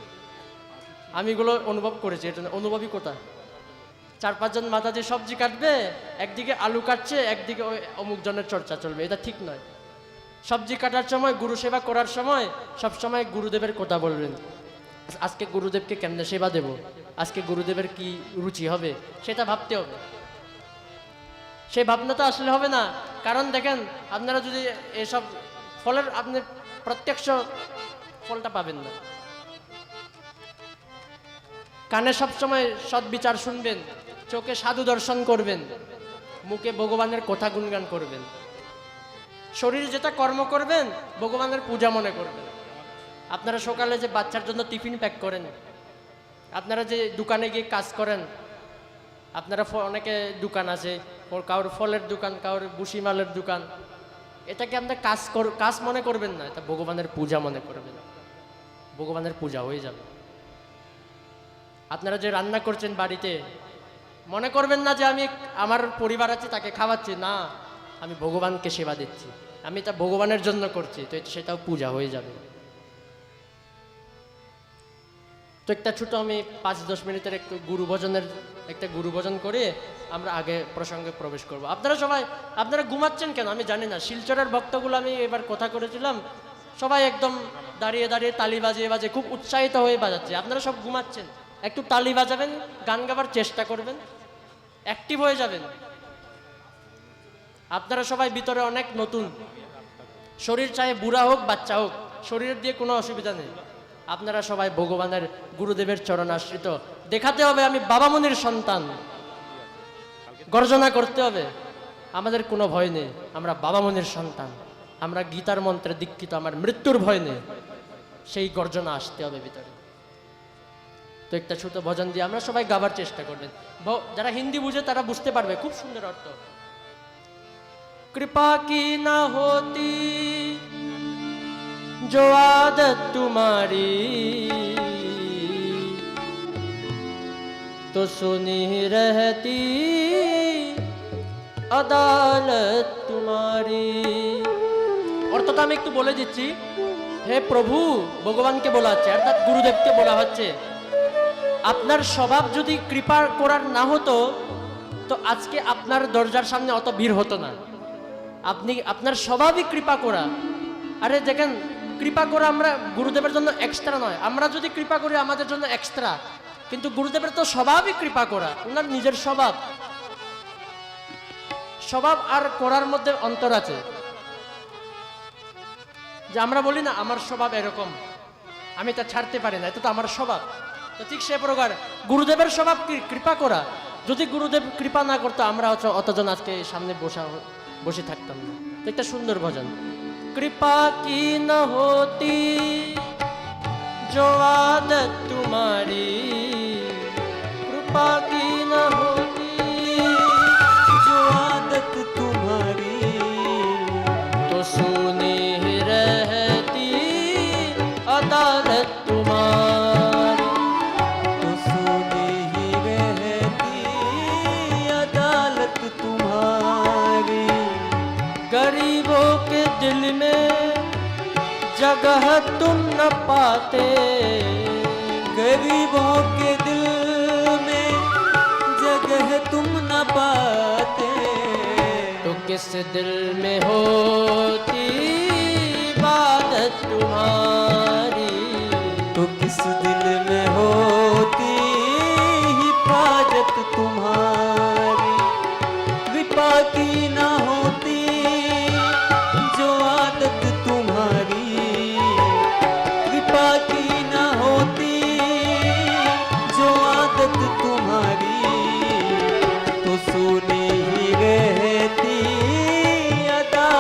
আমি এগুলো অনুভব করেছি। এটা অনুভবই কোথা, 4-5 জন মাতাজি সবজি কাটবে, একদিকে আলু কাটছে, একদিকে ওই অমুক জনের চর্চা চলবে, এটা ঠিক নয়। সবজি কাটার সময়, গুরু সেবা করার সময় সবসময় গুরুদেবের কথা বলবেন। আজকে গুরুদেবকে কেমনে সেবা দেব, আজকে গুরুদেবের কি রুচি হবে, সেটা ভাবতে হবে। সেই ভাবনা তো আসলে হবে না, কারণ দেখেন আপনারা যদি এসব ফলের আপনি প্রত্যক্ষ ফলটা পাবেন না। কানে সবসময় সৎ বিচার শুনবেন, চোখে সাধু দর্শন করবেন, মুখে ভগবানের কথা গুণগান করবেন, শরীর যেটা কর্ম করবেন ভগবানের পূজা মনে করবেন। আপনারা সকালে যে বাচ্চার জন্য টিফিন প্যাক করেন, আপনারা যে দোকানে গিয়ে কাজ করেন, আপনারা অনেকে দোকান আছে, কারোর ফলের দোকান, কারোর বুসিমালের দোকান, এটাকে আপনার কাজ মনে করবেন না, এটা ভগবানের পূজা মনে করবেন, ভগবানের পূজা হয়ে যাবে। আপনারা যে রান্না করছেন বাড়িতে, মনে করবেন না যে আমি আমার পরিবার আছে তাকে খাওয়াচ্ছি, না, আমি ভগবানকে সেবা দিচ্ছি, আমি এটা ভগবানের জন্য করছি, তো সেটাও পূজা হয়ে যাবে। তো একটা ছোট আমি 5-10 মিনিটের একটু গুরুভজন করে আমরা আগে প্রসঙ্গে প্রবেশ করব। আপনারা ঘুমাচ্ছেন কেন আমি জানি না। শিলচরের ভক্তগুলো আমি এবার কথা করেছিলাম, সবাই একদম দাঁড়িয়ে দাঁড়িয়ে তালি বাজিয়ে খুব উৎসাহিত হয়ে বাজাচ্ছে। আপনারা সব ঘুমাচ্ছেন, একটু তালি বাজাবেন, গান গাবার চেষ্টা করবেন, অ্যাক্টিভ হয়ে যাবেন। আপনারা সবাই ভিতরে অনেক নতুন, শরীর চাহে বুড়া হোক বাচ্চা হোক, শরীরের দিয়ে কোনো অসুবিধা নেই। আপনারা সবাই ভগবানের গুরুদেবের চরণ আশ্রিত, দেখাতে হবে আমি বাবামনির সন্তান, গর্জনা করতে হবে আমাদের কোনো ভয় নেই, আমরা বাবামনির সন্তান, আমরা গীতার মন্ত্রে দীক্ষিত, আমার মৃত্যুর ভয় নেই, সেই গর্জনা আসতে হবে ভিতরে। তো একটা ছোট ভজন দিয়ে আমরা সবাই গাবার চেষ্টা করবেন। যারা হিন্দি বুঝে তারা বুঝতে পারবে, খুব সুন্দর অর্থ। কৃপা কি না হতি जो आदत तुम्हारी, तो सुनी रहती আদালত তোমারি। অর্থটা আমি একটু বলে দিচ্ছি। হে প্রভু, ভগবানকে বলা হচ্ছে, অর্থাৎ গুরুদেবকে বলা হচ্ছে, আপনার স্বভাব যদি কৃপা করার না হতো তো আজকে আপনার দরজার সামনে অত ভিড় হতো না। আপনার স্বভাবই কৃপা করা। আরে দেখেন, কৃপা করা আমরা গুরুদেবের জন্য এক্সট্রা নয়, আমরা যদি কৃপা করি আমাদের জন্য এক্সট্রা, কিন্তু গুরুদেবের তো স্বভাবই কৃপা করা, ওনার নিজের স্বভাব আর করার মধ্যে অন্তর আছে। যে আমরা বলি না আমার স্বভাব এরকম, আমি তা ছাড়তে পারি না, এটা তো আমার স্বভাব। তো ঠিক সে প্রকার গুরুদেবের স্বভাব কি কৃপা করা। যদি গুরুদেব কৃপা না করতো আমরা অতজন আজকে সামনে বসে থাকতাম না। তো একটা সুন্দর ভজন। कृपा की न होती जो आदत तुम्हारी, कृपा की न होती जो आदत तुम्हारी, तो सुनी ही रहती अदालत तुम्हारी, तो सुनी ही रहती अदालत तुम्हारी। गरीबों के दिल में जगह तुम न पाते, गरीबों के दिल में जगह तुम न पाते, तो किस दिल में होती इबादत तुम्हारी, तो किस दिल में होती हिफाजत तुम्हारी। कृपा की ना होती जो आदत तुम्हारी, कृपा की ना होती जो आदत तुम्हारी, तो सुनी ही रहती अदालत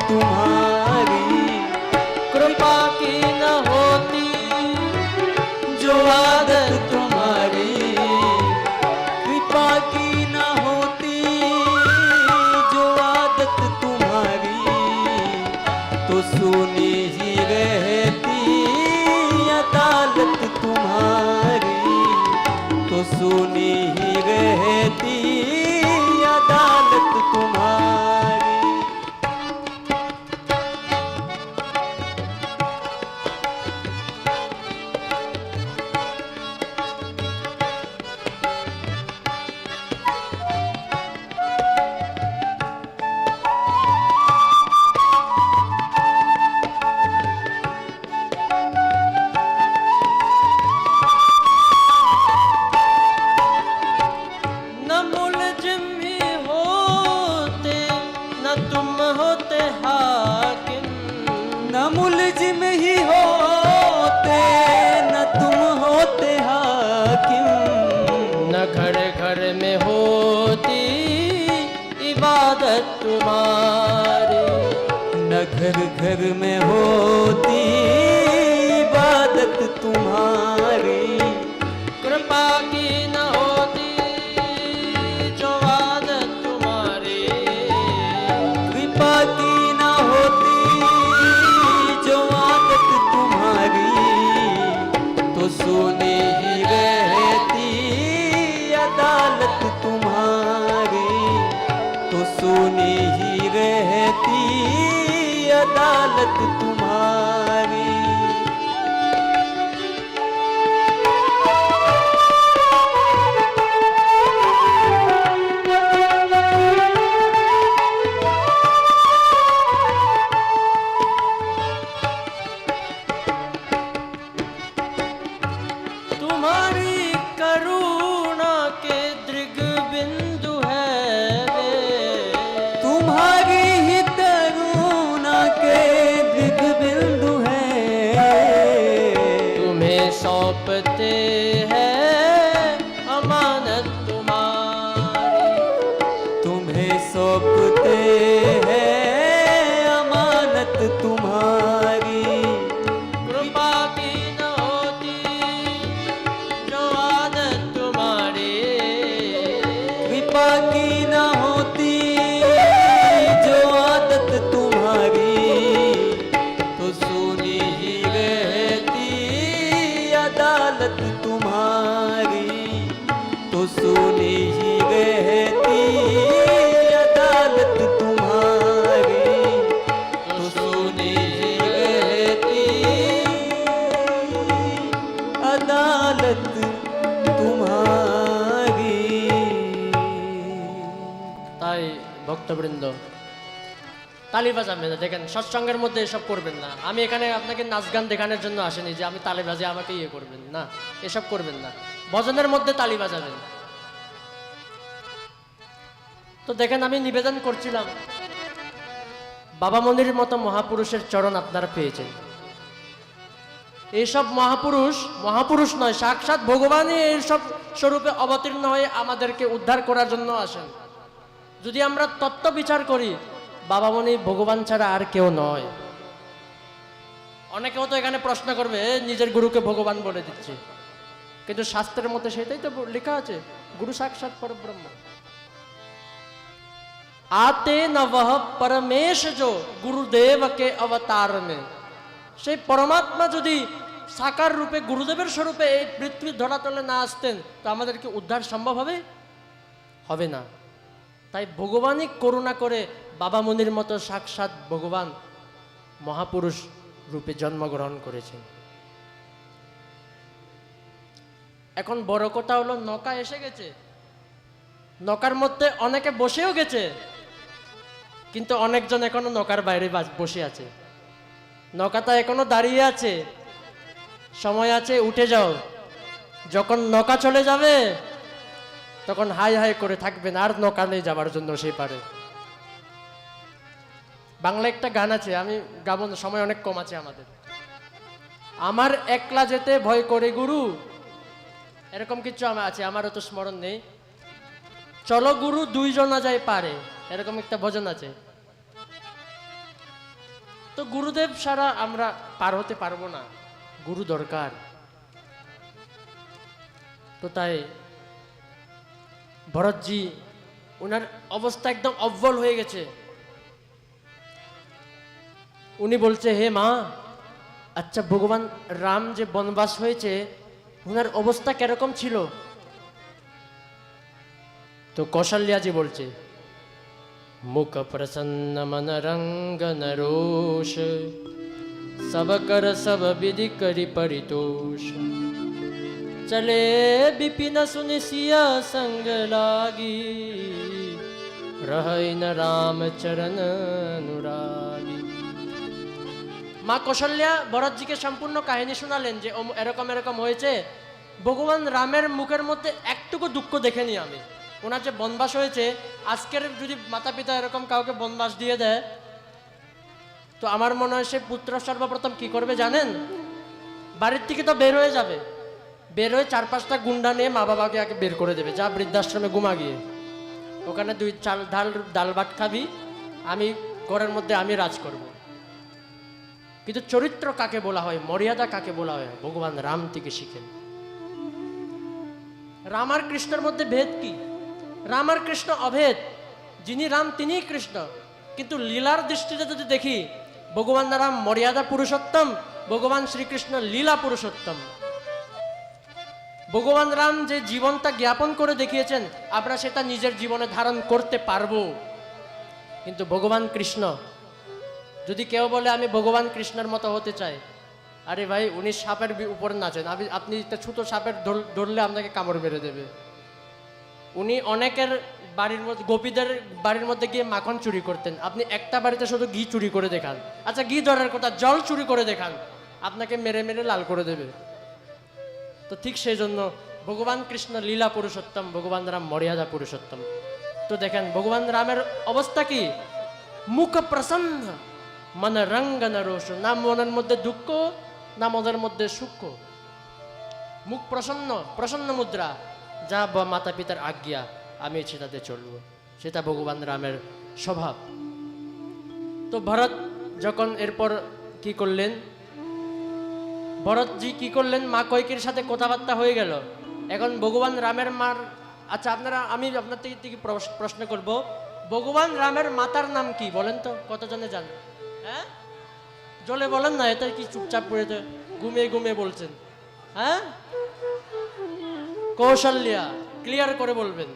तुम्हारी, कृपा की न होती जो आदत तुम्हारी, कृपा की न होती जो आदत तुम्हारी, तो सुनी ही रहती अदालत तुम्हारी, तो सुनी ही रहती अदालत तुम्हारी। न मुलजिम ही होते न तुम होते हाकिम, न मुलजिम ही होते न तुम होते हाकिम, न घर घर में होती इबादत तुम्हारी, न घर घर में होती इबादत तुम्हारी, कृपा की न होती जो आदत तुम्हारी, कृपा की न होती जो आदत तुम्हारी, तो सुनी ही रहती अदालत तुम्हारी, तो सुनी ही रहती अदालत तुम्हारी। तुम्हारी करुणा के दृग बिंदु है वे, तुम्हारी ही करुणा के दिग बिंदु है, तुम्हें सौंपते हैं अमानत तुम्हारी, तुम्हें सौंपते हैं अमानत तुम्हारी, कृपा की न होती जो आदत तुम्हारी, कृपा की न होती जो आदत तुम्हारी, तो सुनी ही रहती अदालत तुम्हारी, तो सुनी ही रहती अदालत तुम्हारी, तो सुनी ही रहती अदालत तुम्हारी। তাই ভক্তবৃন্দ তালি বাজাবেন না, দেখেন সৎসঙ্গের মধ্যে এসব করবেন না। আমি এখানে আপনাকে নাচ গান দেখানোর জন্য আসেনি যে আমি তালি বাজিয়ে আমাকে ইয়ে করবেন না, এসব করবেন না। ভজনের মধ্যে তালি বাজাবেন। তো দেখেন আমি নিবেদন করছিলাম বাবা মনির মতো মহাপুরুষের চরণ আপনারা পেয়েছেন। এইসব মহাপুরুষ নয়, সাক্ষাৎ ভগবানই এইসব স্বরূপে অবতীর্ণ হয়ে আমাদেরকে উদ্ধার করার জন্য আসেন। যদি আমরা তত্ত্ব বিচার করি বাবা মনি ভগবান ছাড়া আর কেউ নয়। অনেকেও তো এখানে প্রশ্ন করবে নিজের গুরুকে ভগবান বলে দিচ্ছে, কিন্তু শাস্ত্রের মধ্যে সেটাই তো লেখা আছে, গুরু সাক্ষাৎ পরব্রহ্ম। आते न वह परमेश जो गुरुदेव के अवतार में, সেই পরমাত্মা যদি সাকার রূপে গুরুদেবের স্বরূপে এই পৃথিবীর ধরাতলে না আসতেন তো আমাদের কি উদ্ধার সম্ভব হবে? হবে না। তাই ভগবানই করুণা করে বাবা মনির মতো সাক্ষাৎ ভগবান মহাপুরুষ রূপে জন্মগ্রহণ করেছেন। এখন বড় কথা হলো নৌকা এসে গেছে, নৌকার মধ্যে অনেকে বসেও গেছে, কিন্তু অনেকজন এখনো নৌকার বাইরে বসে আছে। নৌকাটা এখনো দাঁড়িয়ে আছে, সময় আছে, উঠে যাও। যখন নৌকা চলে যাবে তখন হাই হাই করে থাকবেন, আর নৌকা নেই যাবার জন্য সেই পারে। বাংলা একটা গান আছে, আমি গাবো না, সময় অনেক কম আছে আমাদের। আমার একলা যেতে ভয় করে গুরু, এরকম কিছু আছে, আমারও তো স্মরণ নেই। চলো গুরু দুইজনা যায় পারে, এরকম একটা ভজন আছে। তো গুরুদেব ছাড়া আমরা পার হতে পারবো না, গুরু দরকার। তো তাই ভরতজি ওনার অবস্থা একদম অব্বল হয়ে গেছে। উনি বলছে, হে মা, আচ্ছা ভগবান রাম যে বনবাস হয়েছে ওনার অবস্থা কিরকম ছিল? তো কৌশল্যাজি বলছে, মুখ প্রসন্ন মন রঙ্গ নরোষ, সব কর সব বিধি করি পরিতোষ, চলে বিপিন সুনি সিয়া সঙ্গ লাগি, রহই ন রাম চরণ অনুরাগী। মা কৌশল্যা ভরতজিকে সম্পূর্ণ কাহিনী শোনালেন যে এরকম এরকম হয়েছে। ভগবান রামের মুখের মধ্যে একটুকু দুঃখ দেখেনি আমি। ওনার যে বনবাস হয়েছে, আজকের যদি মাতা পিতা এরকম কাউকে বনবাস দিয়ে দেয়, তো আমার মনে হয় সে পুত্র সর্বপ্রথম কি করবে জানেন? বাড়ির থেকে তো বের হয়ে যাবে, বের হয়ে 4-5টা গুন্ডা নিয়ে মা বাবাকে আগে বের করে দেবে, যা বৃদ্ধাশ্রমে ঘুমা গিয়ে, ওখানে 2 চাল ডাল ভাত খাবি, আমি ঘরের মধ্যে আমি রাজ করব। কিন্তু চরিত্র কাকে বলা হয়, মর্যাদা কাকে বলা হয়, ভগবান রাম থেকে শিখেন। রাম আর কৃষ্ণের মধ্যে ভেদ কি? রাম আর কৃষ্ণ অভেদ, যিনি রাম তিনিই কৃষ্ণ। কিন্তু লীলার দৃষ্টিতে যদি দেখি, ভগবান রাম মর্যাদা পুরুষোত্তম, ভগবান শ্রীকৃষ্ণ লীলা পুরুষোত্তম। ভগবান রাম যে জীবনটা জ্ঞাপন করে দেখিয়েছেন, আমরা সেটা নিজের জীবনে ধারণ করতে পারবো। কিন্তু ভগবান কৃষ্ণ, যদি কেউ বলে আমি ভগবান কৃষ্ণের মতো হতে চাই, আরে ভাই উনি সাপের উপরে নাচেন, আপনি একটা ছোট সাপের ধরলে আপনাকে কামড় মেরে দেবে। উনি অনেকের বাড়ির মধ্যে, গোপীদের বাড়ির মধ্যে গিয়ে মাখন চুরি করতেন, আপনি একটা বাড়িতে শুধু ঘি চুরি করে দেখান, আচ্ছা ঘি ধরার কথা, জল চুরি করে দেখান, আপনাকে মেরে মেরে লাল করে দেবে। তো ঠিক সেই জন্য ভগবান কৃষ্ণ লীলা পুরুষোত্তম, ভগবান রাম মর্যাদা পুরুষোত্তম। তো দেখেন ভগবান রামের অবস্থা কি, মুখ প্রসন্ন মন রঙ্গ নরোষ, না মনের মধ্যে দুঃখ না মনের মধ্যে সুখ, মুখ প্রসন্ন, প্রসন্ন মুদ্রা, যা মাতা পিতার আজ্ঞা আমি সেটাতে চলব, সেটা ভগবান রামের স্বভাব। তো ভরত যখন এরপর কি করলেন, ভরতজি কি করলেন, মা কইকের সাথে কথাবার্তা হয়ে গেল। এখন ভগবান রামের মার, আচ্ছা আপনারা, আমি আপনার থেকে প্রশ্ন করব, ভগবান রামের মাতার নাম কি বলেন তো, কতজনে জানেন? হ্যাঁ জলে বলেন না, এটা কি চুপচাপ পড়ে ঘুমিয়ে ঘুমিয়ে বলছেন? হ্যাঁ কৌশল্যা, ক্লিয়ার করে বলবেন।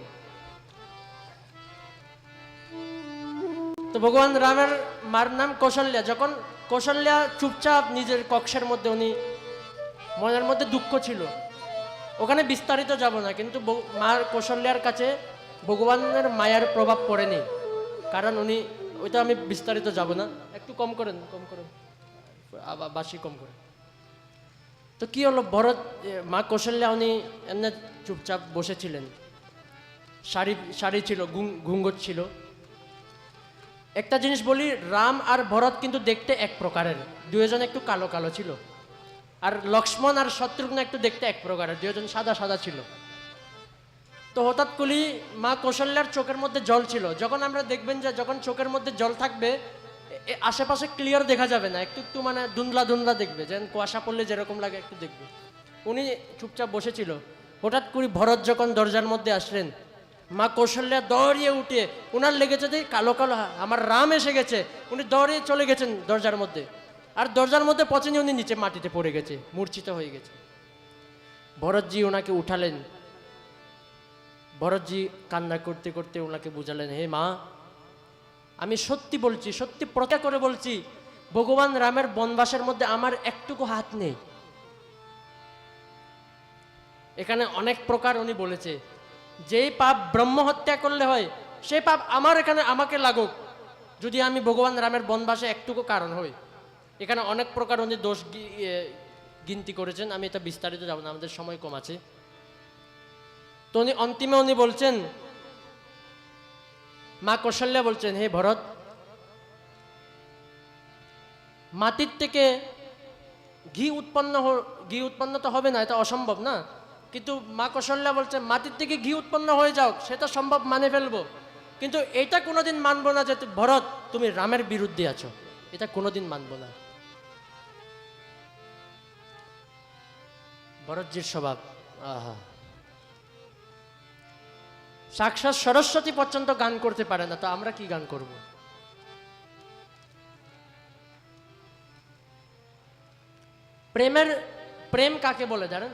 তো ভগবান রামের মার নাম কৌশল্যা। যখন কৌশল্যা চুপচাপ নিজের কক্ষের মধ্যে, উনি মনের মধ্যে দুঃখ ছিল, ওখানে বিস্তারিত যাব না, কিন্তু মার কৌশল্যার কাছে ভগবানের মায়ার প্রভাব পড়েনি, কারণ উনি, ওইটা আমি বিস্তারিত যাব না, একটু কম করেন বাসি কম করেন। তো কি হলো, ভরত, মা কৌশল্যা উনি এমনি চুপচাপ বসেছিলেন, শাড়ি ছিল, ঘুঙ্গট ছিল। একটা জিনিস বলি, রাম আর ভরত কিন্তু দেখতে এক প্রকারের, দুজন একটু কালো কালো ছিল, আর লক্ষ্মণ আর শত্রুঘ্ন একটু দেখতে এক প্রকারের, দুজন সাদা সাদা ছিল। তো হঠাৎ করে মা কৌশল্যার চোখের মধ্যে জল ছিল। যখন আমরা দেখবেন যে যখন চোখের মধ্যে জল থাকবে, আশেপাশে ক্লিয়ার দেখা যাবে না, একটু একটু মানে ধুন্দলা ধুন্দলা দেখবে, যেন কুয়াশা পড়লে যেরকম লাগে একটু দেখবে। উনি চুপচাপ বসেছিল। হঠাৎ করে ভরত যখন দরজার মধ্যে আসলেন, মা কৌশল্যা দৌড়িয়ে উঠে, ওনার লেগেছে যে কালো কালো আমার রাম এসে গেছে, উনি দৌড়িয়ে চলে গেছেন দরজার মধ্যে, আর দরজার মধ্যে পচেনি, উনি নিচে মাটিতে পড়ে গেছে, মূর্ছিত হয়ে গেছে। ভরতজি ওনাকে উঠালেন, ভরতজি কান্না করতে করতে ওনাকে বুঝালেন, হে মা, আমি সত্যি বলছি, সত্যি প্রত্যেক করে বলছি, ভগবান রামের বনবাসের মধ্যে আমার একটুকু হাত নেই। এখানে অনেক প্রকার উনি বলেছে, যেই পাপ ব্রহ্ম হত্যা করলে হয়, সেই পাপ আমার এখানে আমাকে লাগুক, যদি আমি ভগবান রামের বনবাসে একটুকু কারণ হই। এখানে অনেক প্রকার উনি দোষ গিনতি করেছেন, আমি এটা বিস্তারিত যাব না, আমাদের সময় কম আছে। তো উনি অন্তিমে উনি বলছেন, মা কৌশল্যা বলছেন, হে ভরত, মাটির থেকে ঘি উৎপন্ন তো হবে না, এটা অসম্ভব না, কিন্তু মা কৌশল্যা বলছে মাটির থেকে ঘি উৎপন্ন হয়ে যাও, সেটা সম্ভব, মানে ফেলবো, কিন্তু এটা কোনোদিন মানবো না যে ভরত তুমি রামের বিরুদ্ধে আছো। এটা কোনোদিন মানব না। ভরতজির স্বভাব, আহা, সাক্ষাৎ সরস্বতী পর্যন্ত গান করতে পারে না, তো আমরা কি গান করব? প্রেম কাকে বলে জানেন?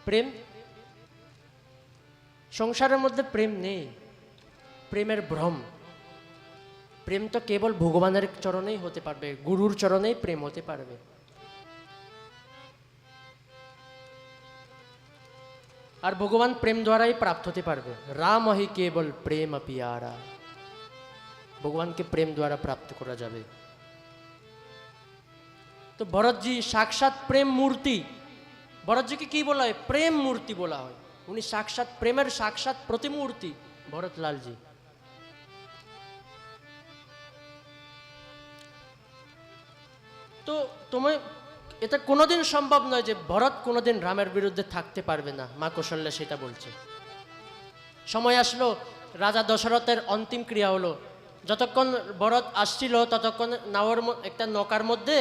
প্রেম, সংসারের মধ্যে প্রেম নেই, প্রেমের ভ্রম। প্রেম তো কেবল ভগবানের চরণেই হতে পারবে, গুরুর চরণেই প্রেম হতে পারবে। আর ভগবান প্রেম দ্বারাই প্রাপ্ত হতে পারবে। রাম হি কেবল প্রেম পিয়ারা, ভগবানকে প্রেম দ্বারা প্রাপ্ত করা যাবে। তো ভরতজি সাক্ষাৎ প্রেম মূর্তি। ভরতজিকে কি বলা হয়? প্রেম মূর্তি বলা হয়। উনি সাক্ষাৎ প্রেমের সাক্ষাৎ প্রতিমূর্তি ভরতলালজি। তো তুমি, এটা কোনোদিন সম্ভব নয় যে ভরত কোনোদিন রামের বিরুদ্ধে থাকতে পারবে না, মা কৌশল্যা সেটা বলছে। সময় আসলো, রাজা দশরথের অন্তিম ক্রিয়া হলো। যতক্ষণ ভরত আসছিল ততক্ষণ একটা নৌকার মধ্যে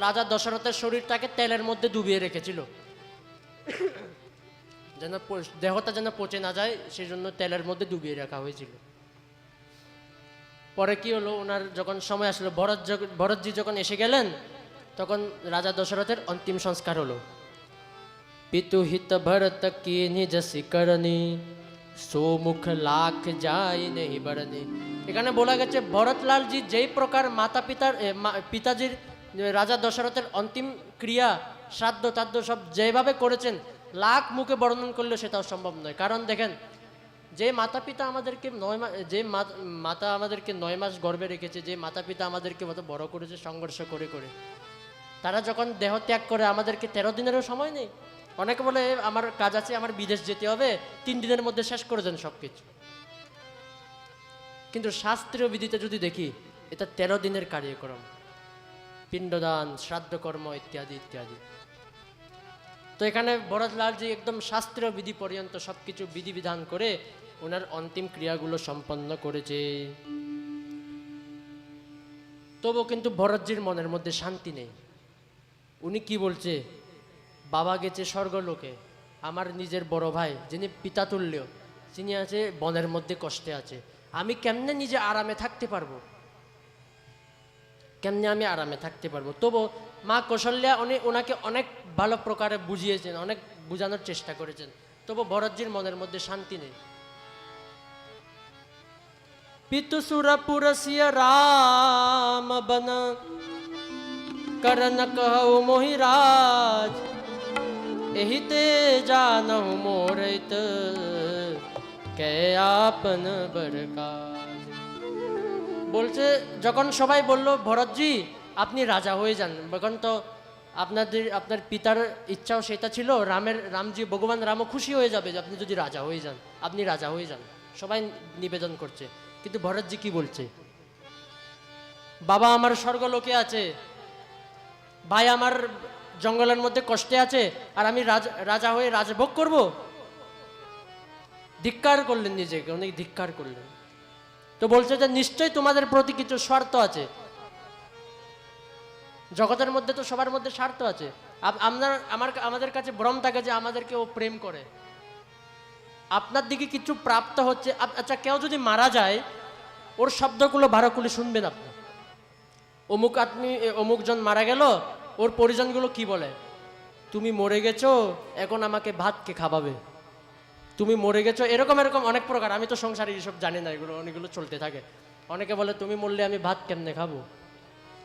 রাজা দশরথের শরীরটাকে তেলের মধ্যে ডুবিয়ে রেখেছিল, যেন দেহটা যেন পচে না যায়, সেই জন্য তেলের মধ্যে ডুবিয়ে রাখা হয়েছিল। পরে কি হলো, ওনার যখন সময় আসলো, ভরতজি যখন এসে গেলেন, তখন রাজা দশরথের অন্তিম সংস্কার হলো। পিতুহিত ভরত কি নিজ শিকরণী, সোমুখ লাখ যায় নেই বরণী। এখানে বলা গেছে ভরতলালজি যেই প্রকার পিতাজির রাজা দশরথের অন্তিম ক্রিয়া, শ্রাদ্ধ তাদ্য সব যেভাবে করেছেন, লাখ মুখে বর্ণন করলেও সেটাও সম্ভব নয়। কারণ দেখেন, যে মাতা পিতা আমাদেরকে 9 মাস গর্ভে রেখেছে, যে মাতা পিতা আমাদেরকে মতো বড় করেছে সংঘর্ষ করে করে, তারা যখন দেহ ত্যাগ করে আমাদেরকে 13 দিনেরও সময় নেই। অনেকে বলে আমার কাজ আছে, আমার বিদেশ যেতে হবে, 3 দিনের মধ্যে শেষ করে দেন সবকিছু। কিন্তু শাস্ত্রীয় বিধিতে যদি দেখি, এটা 13 দিনের কার্যক্রম, পিণ্ডদান, শ্রাদ্ধকর্ম ইত্যাদি ইত্যাদি। তো এখানে ভরতলালজি একদম শাস্ত্রীয় বিধি পর্যন্ত সবকিছু বিধিবিধান করে ওনার অন্তিম ক্রিয়াগুলো সম্পন্ন করেছে। তবু কিন্তু ভরতজির মনের মধ্যে শান্তি নেই। উনি কি বলছে, বাবা গেছে স্বর্গলোকে, আমার নিজের বড় ভাই যিনি পিতাতুল্য, তিনি আছে বনের মধ্যে কষ্টে আছে, আমি কেমনে নিজে আরামে থাকতে পারবো, কেমনে আমি আরামে থাকতে পারবো? তবু মা কৌশল্যা ওনাকে অনেক ভালো প্রকারে বুঝিয়েছেন, অনেক বোঝানোর চেষ্টা করেছেন, তবু ভরতজির মনের মধ্যে শান্তি নেই। পিতুসুরপুরস্য রাম বন करन कहु मोहि राज, एहिते जानहु मोरत কে আপন বরকাজ। বলছে যখন সবাই বলল ভরতজি আপনি রাজা হয়ে যান, তখন তো আপনার পিতার ইচ্ছাও সেটা ছিল, রামজি ভগবান রামও খুশি হয়ে যাবে যে আপনি যদি রাজা হয়ে যান, আপনি রাজা হয়ে যান, সবাই নিবেদন করছে। কিন্তু ভরতজি কি বলছে, বাবা আমার স্বর্গলোকে আছে, ভাই আমার জঙ্গলের মধ্যে কষ্টে আছে, আর আমি রাজা হয়ে রাজভোগ করব? ধিক্কার করলেন, নিজেকে অনেক ধিক্কার করলেন। তো বলছে যে নিশ্চয়ই তোমাদের প্রতি কিছু স্বার্থ আছে, জগতের মধ্যে তো সবার মধ্যে স্বার্থ আছে। আমাদের কাছে ভ্রম থাকে যে আমাদেরকে ও প্রেম করে, আপনার দিকে কিছু প্রাপ্ত হচ্ছে। আচ্ছা, কেউ যদি মারা যায়, ওর শব্দগুলো ভারকুলি শুনবেন আপনি। অমুকজন মারা গেল, ওর পরিজনগুলো কি বলে, তুমি মরে গেছো, এখন আমাকে ভাত কে খাওয়াবে, তুমি মরে গেছো, এরকম এরকম অনেক প্রকার। আমি তো সংসারে এইসব জানি না, এগুলো অনেকগুলো চলতে থাকে। অনেকে বলে তুমি মরলে আমি ভাত কেমনে খাবো,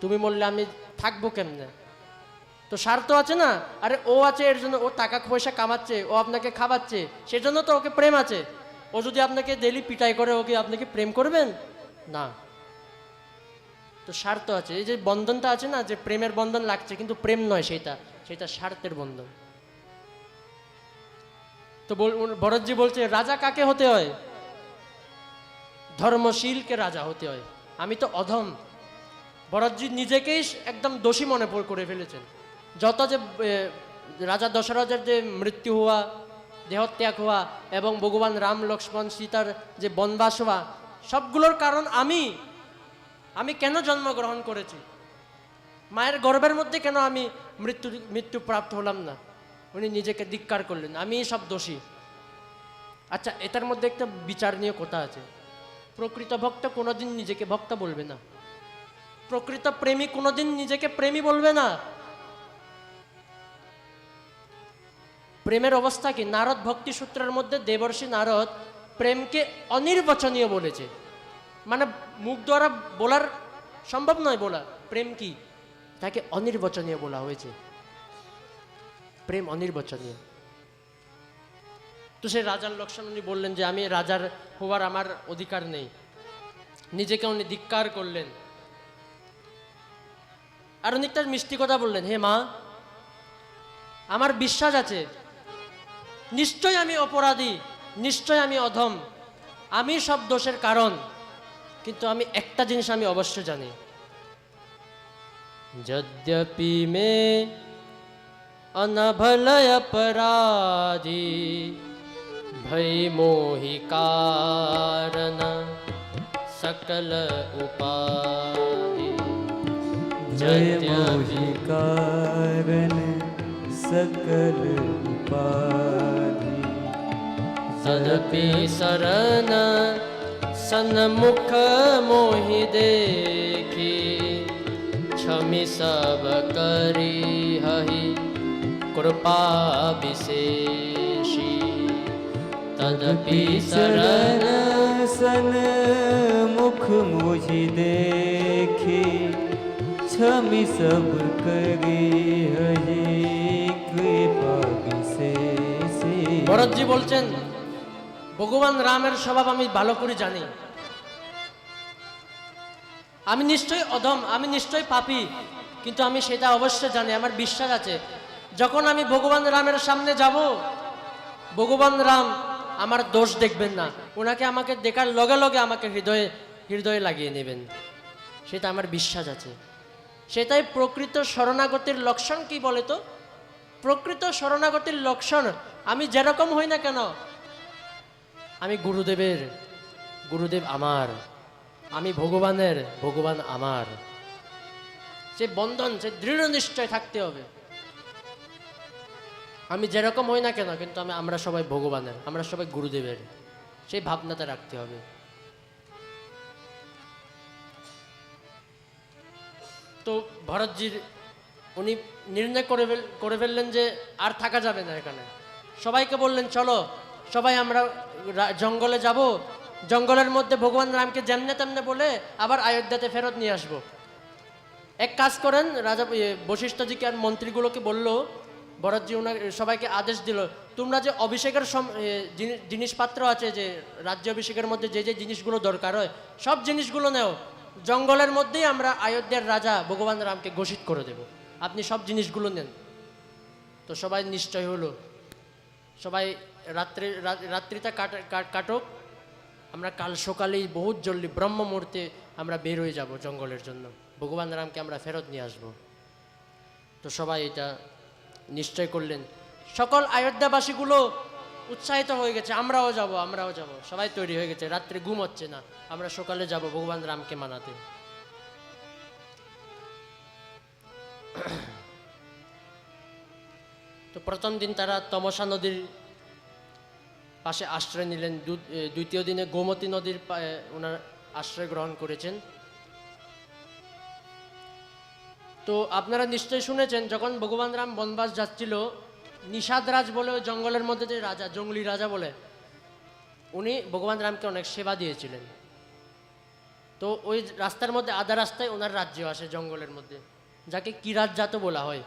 তুমি মরলে আমি থাকবো কেমনে? তো স্বার্থ আছে না, আরে ও আছে এর জন্য, ও টাকা পয়সা কামাচ্ছে, ও আপনাকে খাওয়াচ্ছে, সেজন্য তো ওকে প্রেম আছে। ও যদি আপনাকে ডেলি পিটাই করে, ওকে আপনাকে প্রেম করবেন না? তো স্বার্থ আছে, এই যে বন্ধনটা আছে না, যে প্রেমের বন্ধন লাগছে, কিন্তু প্রেম নয়, সেটা স্বার্থের বন্ধন। তো ভরতজি বলছে রাজা কাকে হতে হয়? ধর্মশীলকে রাজা হতে হয়। আমি তো অধম। ভরতজি নিজেকেই একদম দোষী মনে করে ফেলেছেন। যত যে রাজা দশরথের যে মৃত্যু হওয়া, দেহত্যাগ হওয়া, এবং ভগবান রাম লক্ষ্মণ সীতার যে বনবাস হওয়া, সবগুলোর কারণ আমি কেন জন্মগ্রহণ করেছি, মায়ের গর্ভের মধ্যে কেন আমি মৃত্যু প্রাপ্ত হলাম না। উনি নিজেকে ধিক্কার করলেন, আমি সব দোষী। আচ্ছা, এটার মধ্যে একটা বিচারনীয় কথা আছে। প্রকৃত ভক্ত কোনোদিন নিজেকে ভক্ত বলবে না, প্রকৃত প্রেমী কোনোদিন নিজেকে প্রেমী বলবে না। প্রেমের অবস্থা কি? নারদ ভক্তি সূত্রের মধ্যে দেবর্ষি নারদ প্রেমকে অনির্বচনীয় বলেছে, মানে মুখ দ্বারা বলার সম্ভব নয় বলা। প্রেম কি? তাকে অনির্বচনীয় বলা হয়েছে। প্রেম অনির্বচনীয়। তো সে রাজার লক্ষণ উনি বললেন যে আমি রাজার হওয়ার আমার অধিকার নেই, নিজেকে উনি ধিক্কার করলেন। আর উনি তার মিষ্টি কথা বললেন, হে মা, আমার বিশ্বাস আছে নিশ্চয় আমি অপরাধী, নিশ্চয় আমি অধম, আমি সব দোষের কারণ, কিন্তু আমি একটা জিনিস আমি অবশ্য জানি, যদ্যপি মে অনভলয় অপরাধী ভয় মোহি কারণ সকল উপাধি। जय मोहि कारण सकल उपाधि। तदपि शरण सन्मुख मोहि देखी क्षमि सब करी हहि कृपा विशेषी। तदपि शरण सन मुख मुझि देखी क्षमि सब करी हहि कृपा विशेषी। ভরতজি বলছেন, ভগবান রামের স্বভাব আমি ভালো করে জানি, আমি নিশ্চয়ই অধম, আমি নিশ্চয়ই পাপী, কিন্তু আমি সেটা অবশ্যই জানি, আমার বিশ্বাস আছে যখন আমি ভগবান রামের সামনে যাব, ভগবান রাম আমার দোষ দেখবেন না, ওনাকে আমাকে দেখার লগে লগে আমাকে হৃদয়ে লাগিয়ে নেবেন, সেটা আমার বিশ্বাস আছে। সেটাই প্রকৃত শরণাগতির লক্ষণ। কি বলে তো প্রকৃত শরণাগতির লক্ষণ? আমি যেরকম হই না কেন, আমি গুরুদেবের, গুরুদেব আমার, আমি ভগবানের, ভগবান আমার। সে বন্ধন, সে দৃঢ় নিশ্চয় থাকতে হবে। আমি যেরকম হই না কেন, কিন্তু আমরা সবাই ভগবানের, আমরা সবাই গুরুদেবের, সেই ভাবনাটা রাখতে হবে। তো ভরতজির উনি নির্ণয় করে ফেললেন যে আর থাকা যাবে না এখানে। সবাইকে বললেন, চলো সবাই আমরা জঙ্গলে যাব, জঙ্গলের মধ্যে ভগবান রামকে যেমনে তেমনে বলে আবার অযোধ্যাতে ফেরত নিয়ে আসবো। এক কাজ করেন, রাজা বশিষ্ঠজিকে আর মন্ত্রীগুলোকে বললো, ভরতজি ওনার সবাইকে আদেশ দিল, তোমরা যে অভিষেকের জিনিসপত্র আছে, যে রাজ্য অভিষেকের মধ্যে যে যে জিনিসগুলো দরকার হয় সব জিনিসগুলো নেও, জঙ্গলের মধ্যেই আমরা অযোধ্যার রাজা ভগবান রামকে ঘোষিত করে দেব, আপনি সব জিনিসগুলো নেন। তো সবাই নিশ্চয় হলো, সবাই রাত্রিটা কাটুক, আমরা কাল সকালেই বহুত জলদি ব্রহ্ম মুহূর্তে আমরা বের হয়ে যাব জঙ্গলের জন্য, ভগবান রামকে আমরা ফেরত নিয়ে আসব। তো সবাই এটা নিশ্চয় করলেন। সকল অযোধ্যাবাসীগুলো উৎসাহিত হয়ে গেছে, আমরাও যাব, আমরাও যাব, সবাই তৈরি হয়ে গেছে, রাত্রে ঘুম হচ্ছে না, আমরা সকালে যাব ভগবান রামকে মানাতে। তো প্রথম দিন তারা তমসা নদীর পাশে আশ্রয় নিলেন, দ্বিতীয় দিনে গোমতী নদীর ওনার আশ্রয় গ্রহণ করেছেন। তো আপনারা নিশ্চয়ই শুনেছেন, যখন ভগবান রাম বনবাস যাচ্ছিল, নিষাদরাজ বলে ওই জঙ্গলের মধ্যে যে রাজা, জঙ্গলি রাজা বলে, উনি ভগবান রামকে অনেক সেবা দিয়েছিলেন। তো ওই রাস্তার মধ্যে আধা রাস্তায় ওনার রাজ্য আসে জঙ্গলের মধ্যে, যাকে কিরাত জাত বলা হয়।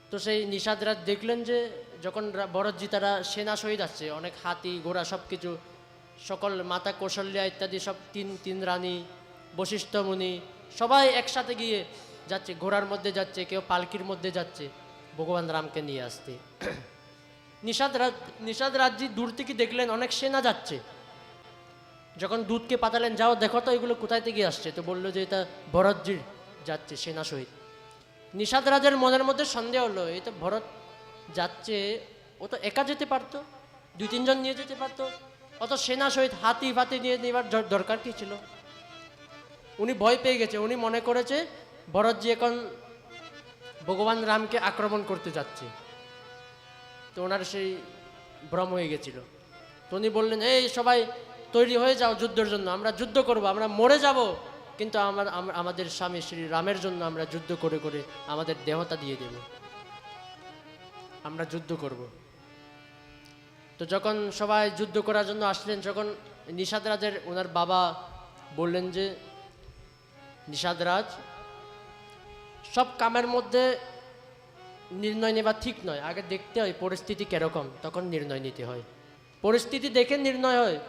তো সেই নিষাদরাজ দেখলেন যে যখন ভরতজি তারা সেনা শহীদ আসছে, অনেক হাতি ঘোড়া সব কিছু, সকল মাতা কৌশল্যা ইত্যাদি সব তিন রানী, বশিষ্ঠ মুনি সবাই একসাথে গিয়ে যাচ্ছে, ঘোড়ার মধ্যে যাচ্ছে, কেউ পালকির মধ্যে যাচ্ছে ভগবান রামকে নিয়ে আসতে। নিষাদরাজজি দূর থেকে দেখলেন অনেক সেনা যাচ্ছে, যখন দূতকে পাঠালেন, যাও দেখো তো এগুলো কোথায় থেকে আসছে। তো বললো যে এটা ভরতজির যাচ্ছে সেনা সহিত। নিষাদরাজের মনের মধ্যে সন্দেহ হলো, এই তো ভরত যাচ্ছে, ও তো একা যেতে পারতো, 2-3 জন নিয়ে যেতে পারতো, অত সেনা সহিত হাতি ফাতি নিয়ে নেবার দরকার কি ছিল। উনি ভয় পেয়ে গেছে, উনি মনে করেছে ভরতজি এখন ভগবান রামকে আক্রমণ করতে যাচ্ছে। তো ওনার সেই ভ্রম হয়ে গেছিল। তো উনি বললেন, এই সবাই তৈরি হয়ে যাও যুদ্ধের জন্য, আমরা যুদ্ধ করব, আমরা মরে যাব, কিন্তু আমাদের স্বামী শ্রী রামের জন্য আমরা যুদ্ধ করে করে আমাদের দেহতা দিয়ে দেব, আমরা যুদ্ধ করব। তো যখন সবাই যুদ্ধ করার জন্য আসলেন, যখন নিষাদ রাজের ওনার বাবা বললেন যে, নিষাদ রাজ, সব কামের মধ্যে নির্ণয় নেওয়া ঠিক নয়, আগে দেখতে হয় পরিস্থিতি কিরকম, তখন নির্ণয় নিতে হয়, পরিস্থিতি দেখে নির্ণয় হয়।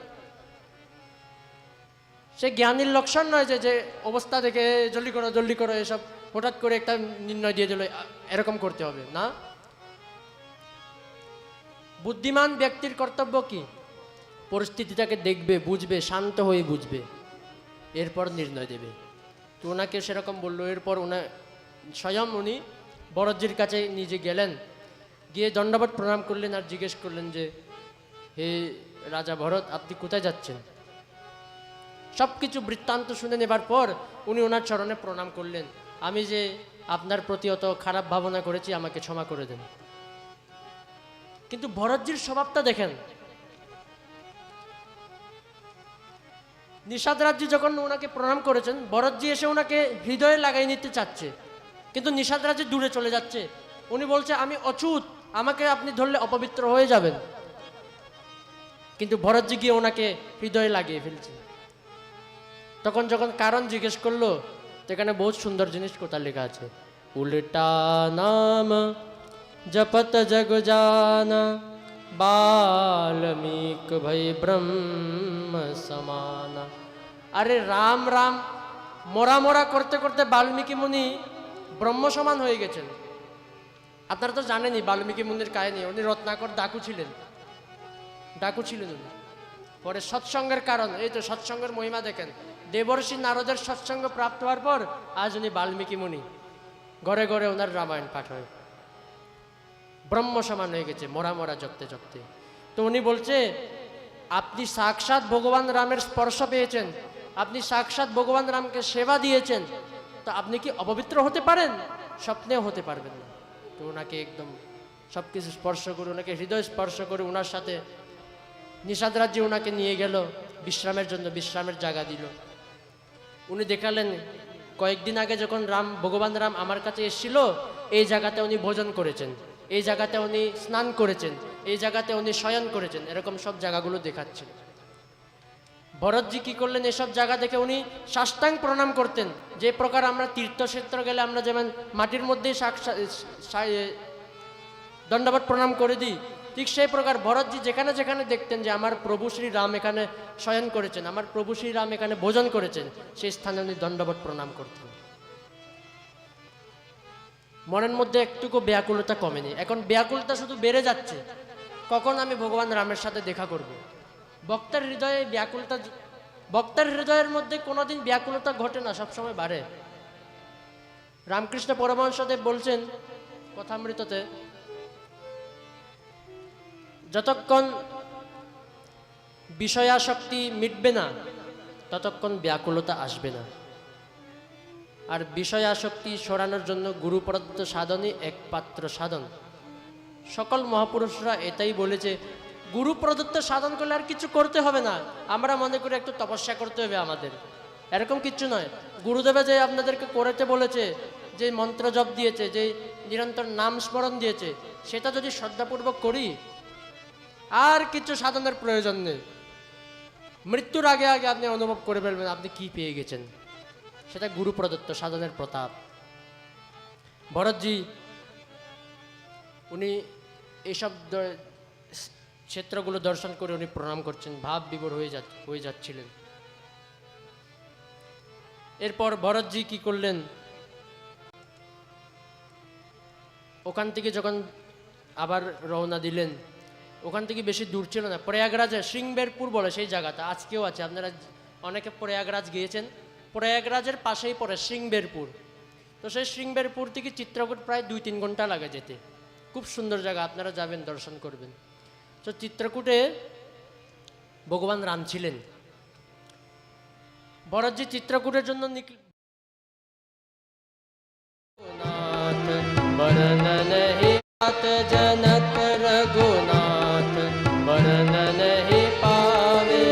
সে জ্ঞানীর লক্ষণ নয় যে যে অবস্থা দেখে জলদি করো এসব হঠাৎ করে একটা নির্ণয় দিয়ে দিল এরকম করতে হবে না। বুদ্ধিমান ব্যক্তির কর্তব্য কি? পরিস্থিতিটাকে দেখবে, বুঝবে, শান্ত হয়ে বুঝবে, এরপর নির্ণয় দেবে। তো ওনাকে সেরকম বললো। এরপর স্বয়ং উনি ভরতজির কাছে নিজে গেলেন, গিয়ে দণ্ডবত প্রণাম করলেন আর জিজ্ঞেস করলেন যে, হে রাজা ভরত, আপনি কোথায় যাচ্ছেন? সব কিছু বৃত্তান্ত শুনে নেবার পর উনি ওনার চরণে প্রণাম করলেন, আমি যে আপনার প্রতি অত খারাপ ভাবনা করেছি, আমাকে ক্ষমা করে দেন। কিন্তু ভরতজির স্বভাবটা দেখেন, নিষাদ রাজ্জি যখন ওনাকে প্রণাম করেছেন, ভরতজি এসে ওনাকে হৃদয়ে লাগাই নিতে চাচ্ছে, কিন্তু নিষাদ রাজ্জি দূরে চলে যাচ্ছে। উনি বলছে, আমি অছুত, আমাকে আপনি ধরলে অপবিত্র হয়ে যাবেন। কিন্তু ভরতজি গিয়ে ওনাকে হৃদয়ে লাগিয়ে ফেলছে। তখন যখন কারণ জিজ্ঞেস করলো, সেখানে বহুত সুন্দর জিনিস কোথা লেখা আছে, উল্টা নাম জপত জগ জানা, বাল্মীক ভই ব্রহ্ম সমানা। আরে রাম রাম মোরা মোরা করতে করতে বাল্মীকি মুনি ব্রহ্ম সমান হয়ে গেছেন। আপনারা তো জানেনই বাল্মীকি মুনির কাহিনী, উনি রত্নাকর ডাকু ছিলেন উনি। পরে সৎসঙ্গের কারণ, এই তো সৎসঙ্গের মহিমা দেখেন, দেবর্ষি নারদের সৎসঙ্গ প্রাপ্ত হওয়ার পর আজ উনি বাল্মীকি মুনি, ঘরে ঘরে ওনার রামায়ণ পাঠ হয়, ব্রহ্ম সমান হয়ে গেছে মোরা মোরা জপতে জপতে। তো উনি বলছে, আপনি সাক্ষাৎ ভগবান রামের স্পর্শ পেয়েছেন, আপনি সাক্ষাৎ ভগবান রামকে সেবা দিয়েছেন, তো আপনি কি অপবিত্র হতে পারেন? স্বপ্নেও হতে পারবেন না। তো ওনাকে একদম সব কিছু স্পর্শ করে, ওনাকে হৃদয় স্পর্শ করে ওনার সাথে নিষাদ রাজ্যে ওনাকে নিয়ে গেল বিশ্রামের জন্য, বিশ্রামের জায়গা দিল। উনি দেখালেন, কয়েকদিন আগে যখন ভগবান রাম আমার কাছে এসেছিল, এই জায়গাতে উনি ভোজন করেছেন, এই জায়গাতে উনি স্নান করেছেন, এই জায়গাতে উনি শয়ন করেছেন, এরকম সব জায়গাগুলো দেখাচ্ছেন। ভরতজি কি করলেন, এসব জায়গা দেখে উনি সাষ্টাং প্রণাম করতেন। যে প্রকার আমরা তীর্থক্ষেত্র গেলে আমরা যেমন মাটির মধ্যেই দণ্ডবত প্রণাম করে দিই, ঠিক সেই প্রকার ভরতজি যেখানে যেখানে দেখতেন যে আমার প্রভু শ্রী রাম এখানে শয়ন করেছেন, আমার প্রভু শ্রী রাম এখানে ভোজন করেছেন, সেই স্থানে উনি দণ্ডবত প্রণাম করতেন। মনের মধ্যে একটুকু ব্যাকুলতা কমেনি, এখন ব্যাকুলতা শুধু বেড়ে যাচ্ছে, কখন আমি ভগবান রামের সাথে দেখা করব। ভক্তের হৃদয়ের মধ্যে কোনোদিন ব্যাকুলতা ঘটে না, সবসময় বাড়ে। রামকৃষ্ণ পরমহংসদেব বলছেন কথামৃততে, যতক্ষণ বিষয়াসক্তি মিটবে না ততক্ষণ ব্যাকুলতা আসবে না। আর বিষয়াসক্তি সরানোর জন্য গুরু প্রদত্ত সাধনই একমাত্র সাধন। সকল মহাপুরুষরা এটাই বলেছে, গুরু প্রদত্ত সাধন করলে আর কিছু করতে হবে না। আমরা মনে করি একটু তপস্যা করতে হবে আমাদের, এরকম কিচ্ছু নয়। গুরুদেবে যে আপনাদেরকে করতে বলেছে, যে মন্ত্র জপ দিয়েছে, যে নিরন্তর নাম স্মরণ দিয়েছে, সেটা যদি শ্রদ্ধাপূর্বক করি, আর কিছু সাধনের প্রয়োজন নেই। মৃত্যুর আগে আগে আপনি অনুভব করে ফেলবেন আপনি কি পেয়ে গেছেন, সেটা গুরু প্রদত্ত সাধনের প্রতাপ। ভরতজি উনি এইসব ক্ষেত্রগুলো দর্শন করে উনি প্রণাম করছেন, ভাব বিভোর হয়ে যাচ্ছিলেন। এরপর ভরতজি কি করলেন, ওখান থেকে যখন আবার রওনা দিলেন, ওখান থেকে বেশি দূর ছিল না, প্রয়াগরাজে শৃঙ্গবেরপুর বলে সেই জায়গাটা আজকেও আছে। আপনারা অনেকে প্রয়াগরাজ গিয়েছেন, প্রয়াগরাজের পাশেই পড়ে শৃঙ্গবেরপুর। তো সেই শৃঙ্গবেরপুর থেকে চিত্রকূট প্রায় 2-3 ঘন্টা লাগে যেতে, খুব সুন্দর জায়গা, আপনারা যাবেন দর্শন করবেন। তো চিত্রকূটে ভগবান রাম ছিলেন। ভরতজি চিত্রকূটের জন্য नाथ वर्णन ही बात जनक रघुनाथ वर्णन ही पावे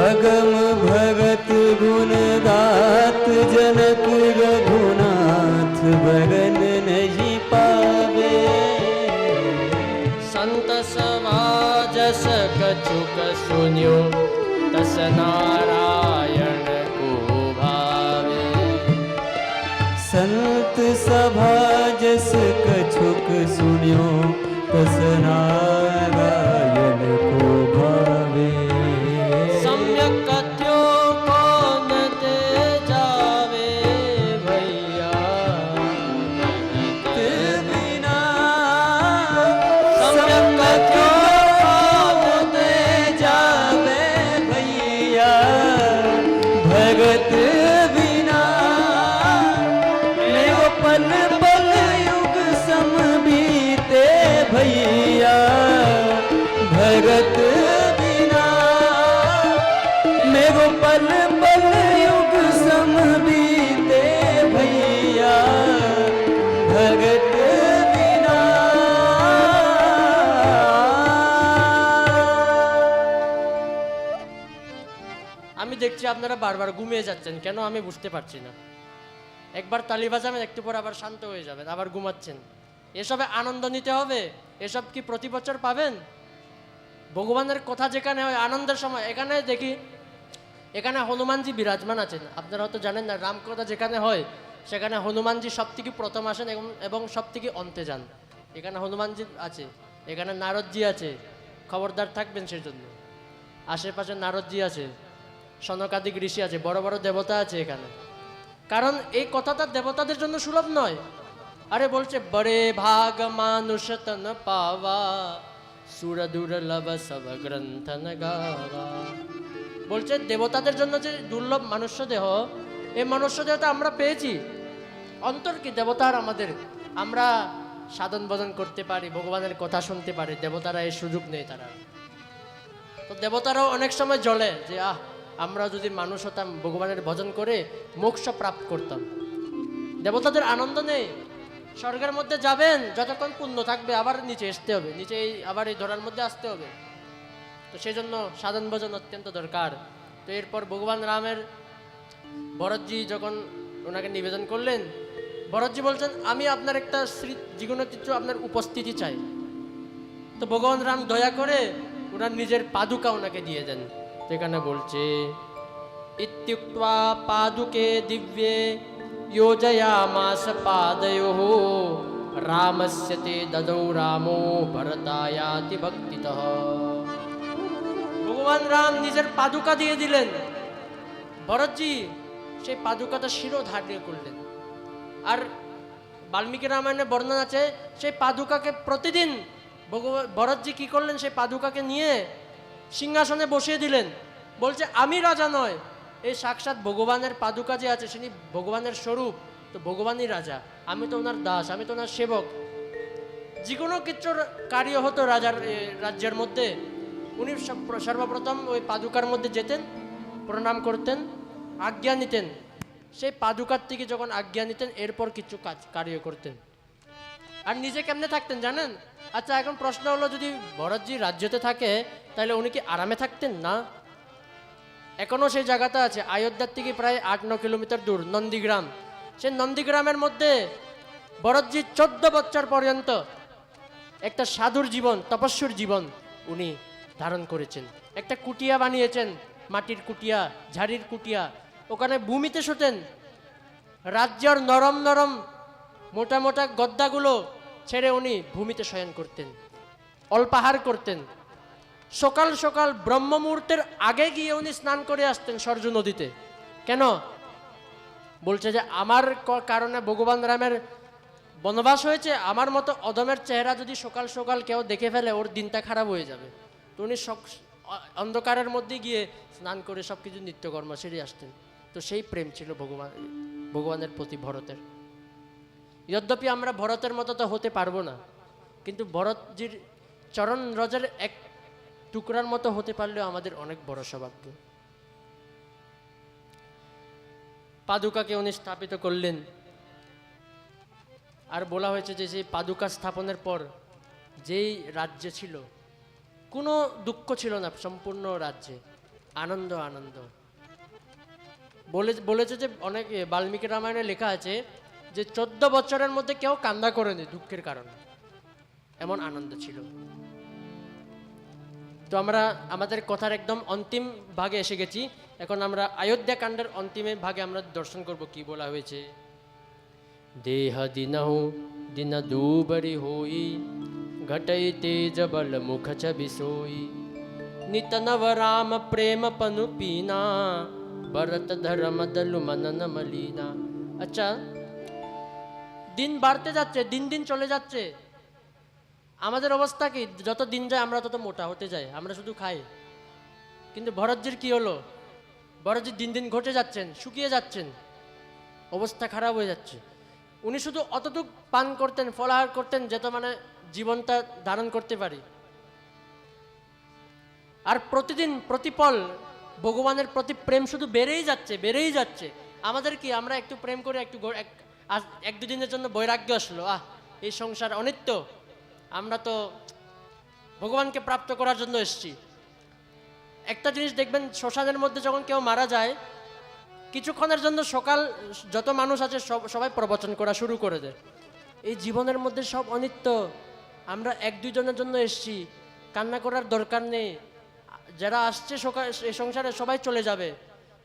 अगम भगत गुण गात जनक रघुनाथ बरन नहीं पावे संत समाजस कछुक सुन्यो तस नारायण को भावे संत सभा जस कछुक सुन्यो तस नारायण को भावे सम्यक कथ्यो कौन ते जावे भैया ते बिना सम्यक कथ्यो कौन ते जावे भैया भगत बिना मेरे पल पल युग सम बीते भैया भगत बिना मेरे पल पल युग सम बीते भैया भगत बिना আমি দেখছি আপনারা বারবার ঘুমিয়ে যাচ্ছেন কেন আমি বুঝতে পারছি না একবার তালি বাজাবেন একটু পর আবার শান্ত হয়ে যাবেন আবার ঘুমাচ্ছেন এসবে আনন্দ নিতে হবে এসব কি প্রতি বছর পাবেন ভগবানের কথা যেখানে হয় আনন্দের সময় এখানে দেখি এখানে হনুমানজি বিরাজমান আছেন আপনারা হয়তো জানেন না রামকথা যেখানে হয় সেখানে হনুমানজি সব থেকে প্রথম আসেন এবং সব থেকে অন্তে যান এখানে হনুমানজি আছে এখানে নারদজি আছে খবরদার থাকবেন সেই জন্য আশেপাশে নারদজি আছে সনকাদিক ঋষি আছে বড় বড় দেবতা আছে এখানে কারণ এই কথাটা দেবতাদের জন্য সুলভ নয় আরে বলছে বড়ে ভাগ মানুষ তন পাওয়া সুর দুর্লভ সব গ্রন্থন গাওয়া বলছে দেবতাদের জন্য যে দুর্লভ মনুষ্য দেহ এই মনুষ্য দেহটা আমরা পেয়েছি অন্তর কি দেবতার আমাদের আমরা সাধন ভজন করতে পারি ভগবানের কথা শুনতে পারি দেবতারা এই সুযোগ নেই তারা তো দেবতারাও অনেক সময় জ্বলে যে আমরা যদি মানুষ হতাম ভগবানের ভজন করে মোক্ষ প্রাপ্ত করতাম দেবতাদের আনন্দ নেই স্বর্গের মধ্যে যাবেন যতক্ষণ পুণ্য থাকবে আবার নিচে আসতে হবে নিচে আবার এই ধরার মধ্যে আসতে হবে তো সেই জন্য সাধন ভজন অত্যন্ত দরকার তো এরপর ভগবান রামের ভরতজি যখন ওনাকে নিবেদন করলেন ভরতজি বলছেন আমি আপনার একটা জীবনচিত্র আপনার উপস্থিতি চাই তো ভগবান রাম দয়া করে ওনার নিজের পাদুকা ওনাকে দিয়ে দেন সেখানে বলছে ইত্যুক্ত্বা পাদুকে দিব্যে योजयामास पादयोः रामस्य ते ददौ रामो भरतायाति भक्तितः ভগবান রাম নিজের পাদুকা দিয়ে দিলেন ভরতজি সেই পাদুকাটা শিরোধার্য করলেন আর বাল্মীকি রামায়ণে বর্ণনা আছে সেই পাদুকাকে প্রতিদিন ভরতজি কি করলেন সেই পাদুকাকে নিয়ে সিংহাসনে বসিয়ে দিলেন বলছে আমি রাজা নয় এই সাক্ষাৎ ভগবানের পাদুকা যে আছে তিনি ভগবানের স্বরূপ তো ভগবানই রাজা আমি তো ওনার দাস আমি তো ওনার সেবক যে কোনো কিছু কার্য হতো রাজার রাজ্যের মধ্যে উনি সর্বপ্রথম ওই পাদুকার মধ্যে যেতেন প্রণাম করতেন আজ্ঞা নিতেন সেই পাদুকার থেকে যখন আজ্ঞা নিতেন এরপর কিছু কাজ কার্য করতেন আর নিজে কেমনে থাকতেন জানেন আচ্ছা এখন প্রশ্ন হলো যদি ভরতজি রাজ্যতে থাকে তাহলে উনি কি আরামে থাকতেন না এখনো সেই জায়গাটা আছে অযোধ্যার থেকে প্রায় ৮-৯ কিলোমিটার দূর নন্দীগ্রাম সেই নন্দীগ্রামের মধ্যে ভরতজি 14 বছর পর্যন্ত একটা সাধুর জীবন তপস্যুর জীবন উনি ধারণ করেছেন একটা কুটিয়া বানিয়েছেন মাটির কুটিয়া ঝাড়ির কুটিয়া ওখানে ভূমিতে শুতেন রাজ্যের নরম নরম মোটা মোটা গদ্দাগুলো ছেড়ে উনি ভূমিতে শয়ন করতেন অল্পাহার করতেন সকাল সকাল ব্রহ্ম মুহূর্তের আগে গিয়ে উনি স্নান করে আসতেন সরজু নদীতে কেন বলছে যে আমার কারণে ভগবান রামের বনবাস হয়েছে আমার মতো অদমের চেহারা যদি সকাল সকাল কেউ দেখে ফেলে ওর দিনটা খারাপ হয়ে যাবে তো উনি অন্ধকারের মধ্যে গিয়ে স্নান করে সব কিছু নিত্যকর্ম সেরে আসতেন তো সেই প্রেম ছিল ভগবানের প্রতি ভরতের যদ্যপি আমরা ভরতের মতো তো হতে পারবো না কিন্তু ভরতজির চরণ রজের এক টুকরার মতো হতে পারলেও আমাদের অনেক বড় সৌভাগ্য পাদুকাকে উনি স্থাপিত করলেন। আর বলা হয়েছে যে সেই পাদুকা স্থাপনের পর যেই রাজ্যে ছিল কোনো দুঃখ ছিল না, সম্পূর্ণ রাজ্যে আনন্দ আনন্দ। বলেছে যে অনেক বাল্মীকি রামায়ণে লেখা আছে যে 14 বছরের মধ্যে কেউ কান্না করেনি দুঃখের কারণে, এমন আনন্দ ছিল। তো আমরা আমাদের কথার একদম অন্তিম ভাগে এসে গেছি। এখন আমরা অযোধ্যা কাণ্ডের অন্তিম ভাগে আমরা দর্শন করব কি বলা হয়েছে। দেহ দিনহু দিন দুবরি হই ঘটই তেজ বল মুখ ছবি সোই নিত নব রাম প্রেম পনু পীনা ভরত ধর্ম দলু মনন মলিনা। আচ্ছা, দিন বাড়তে যাচ্ছে, দিন দিন চলে যাচ্ছে, আমাদের অবস্থা কি? যত দিন যায় আমরা তত মোটা হতে যাই, আমরা শুধু খাই। কিন্তু ভরতজির কি হলো? ভরতজি দিন দিন ঘটে যাচ্ছেন, শুকিয়ে যাচ্ছেন, অবস্থা খারাপ হয়ে যাচ্ছে। উনি শুধু অতটুক পান করতেন, ফলাহার করতেন যেত মানে জীবনটা ধারণ করতে পারি। আর প্রতিদিন প্রতিপল ভগবানের প্রতি প্রেম শুধু বেড়েই যাচ্ছে, বেড়েই যাচ্ছে। আমাদের কি? আমরা একটু প্রেম করে একটু এক দুদিনের জন্য বৈরাগ্য আসলো, এই সংসার অনিত্য, আমরা তো ভগবানকে প্রাপ্ত করার জন্য এসেছি। একটা জিনিস দেখবেন, শ্মশানের মধ্যে যখন কেউ মারা যায়, কিছুক্ষণের জন্য সকাল যত মানুষ আছে সবাই প্রবচন করা শুরু করে দেয়, এই জীবনের মধ্যে সব অনিত্য, আমরা এক দুইজনের জন্য এসেছি, কান্না করার দরকার নেই, যারা আসছে এই সংসারে সবাই চলে যাবে।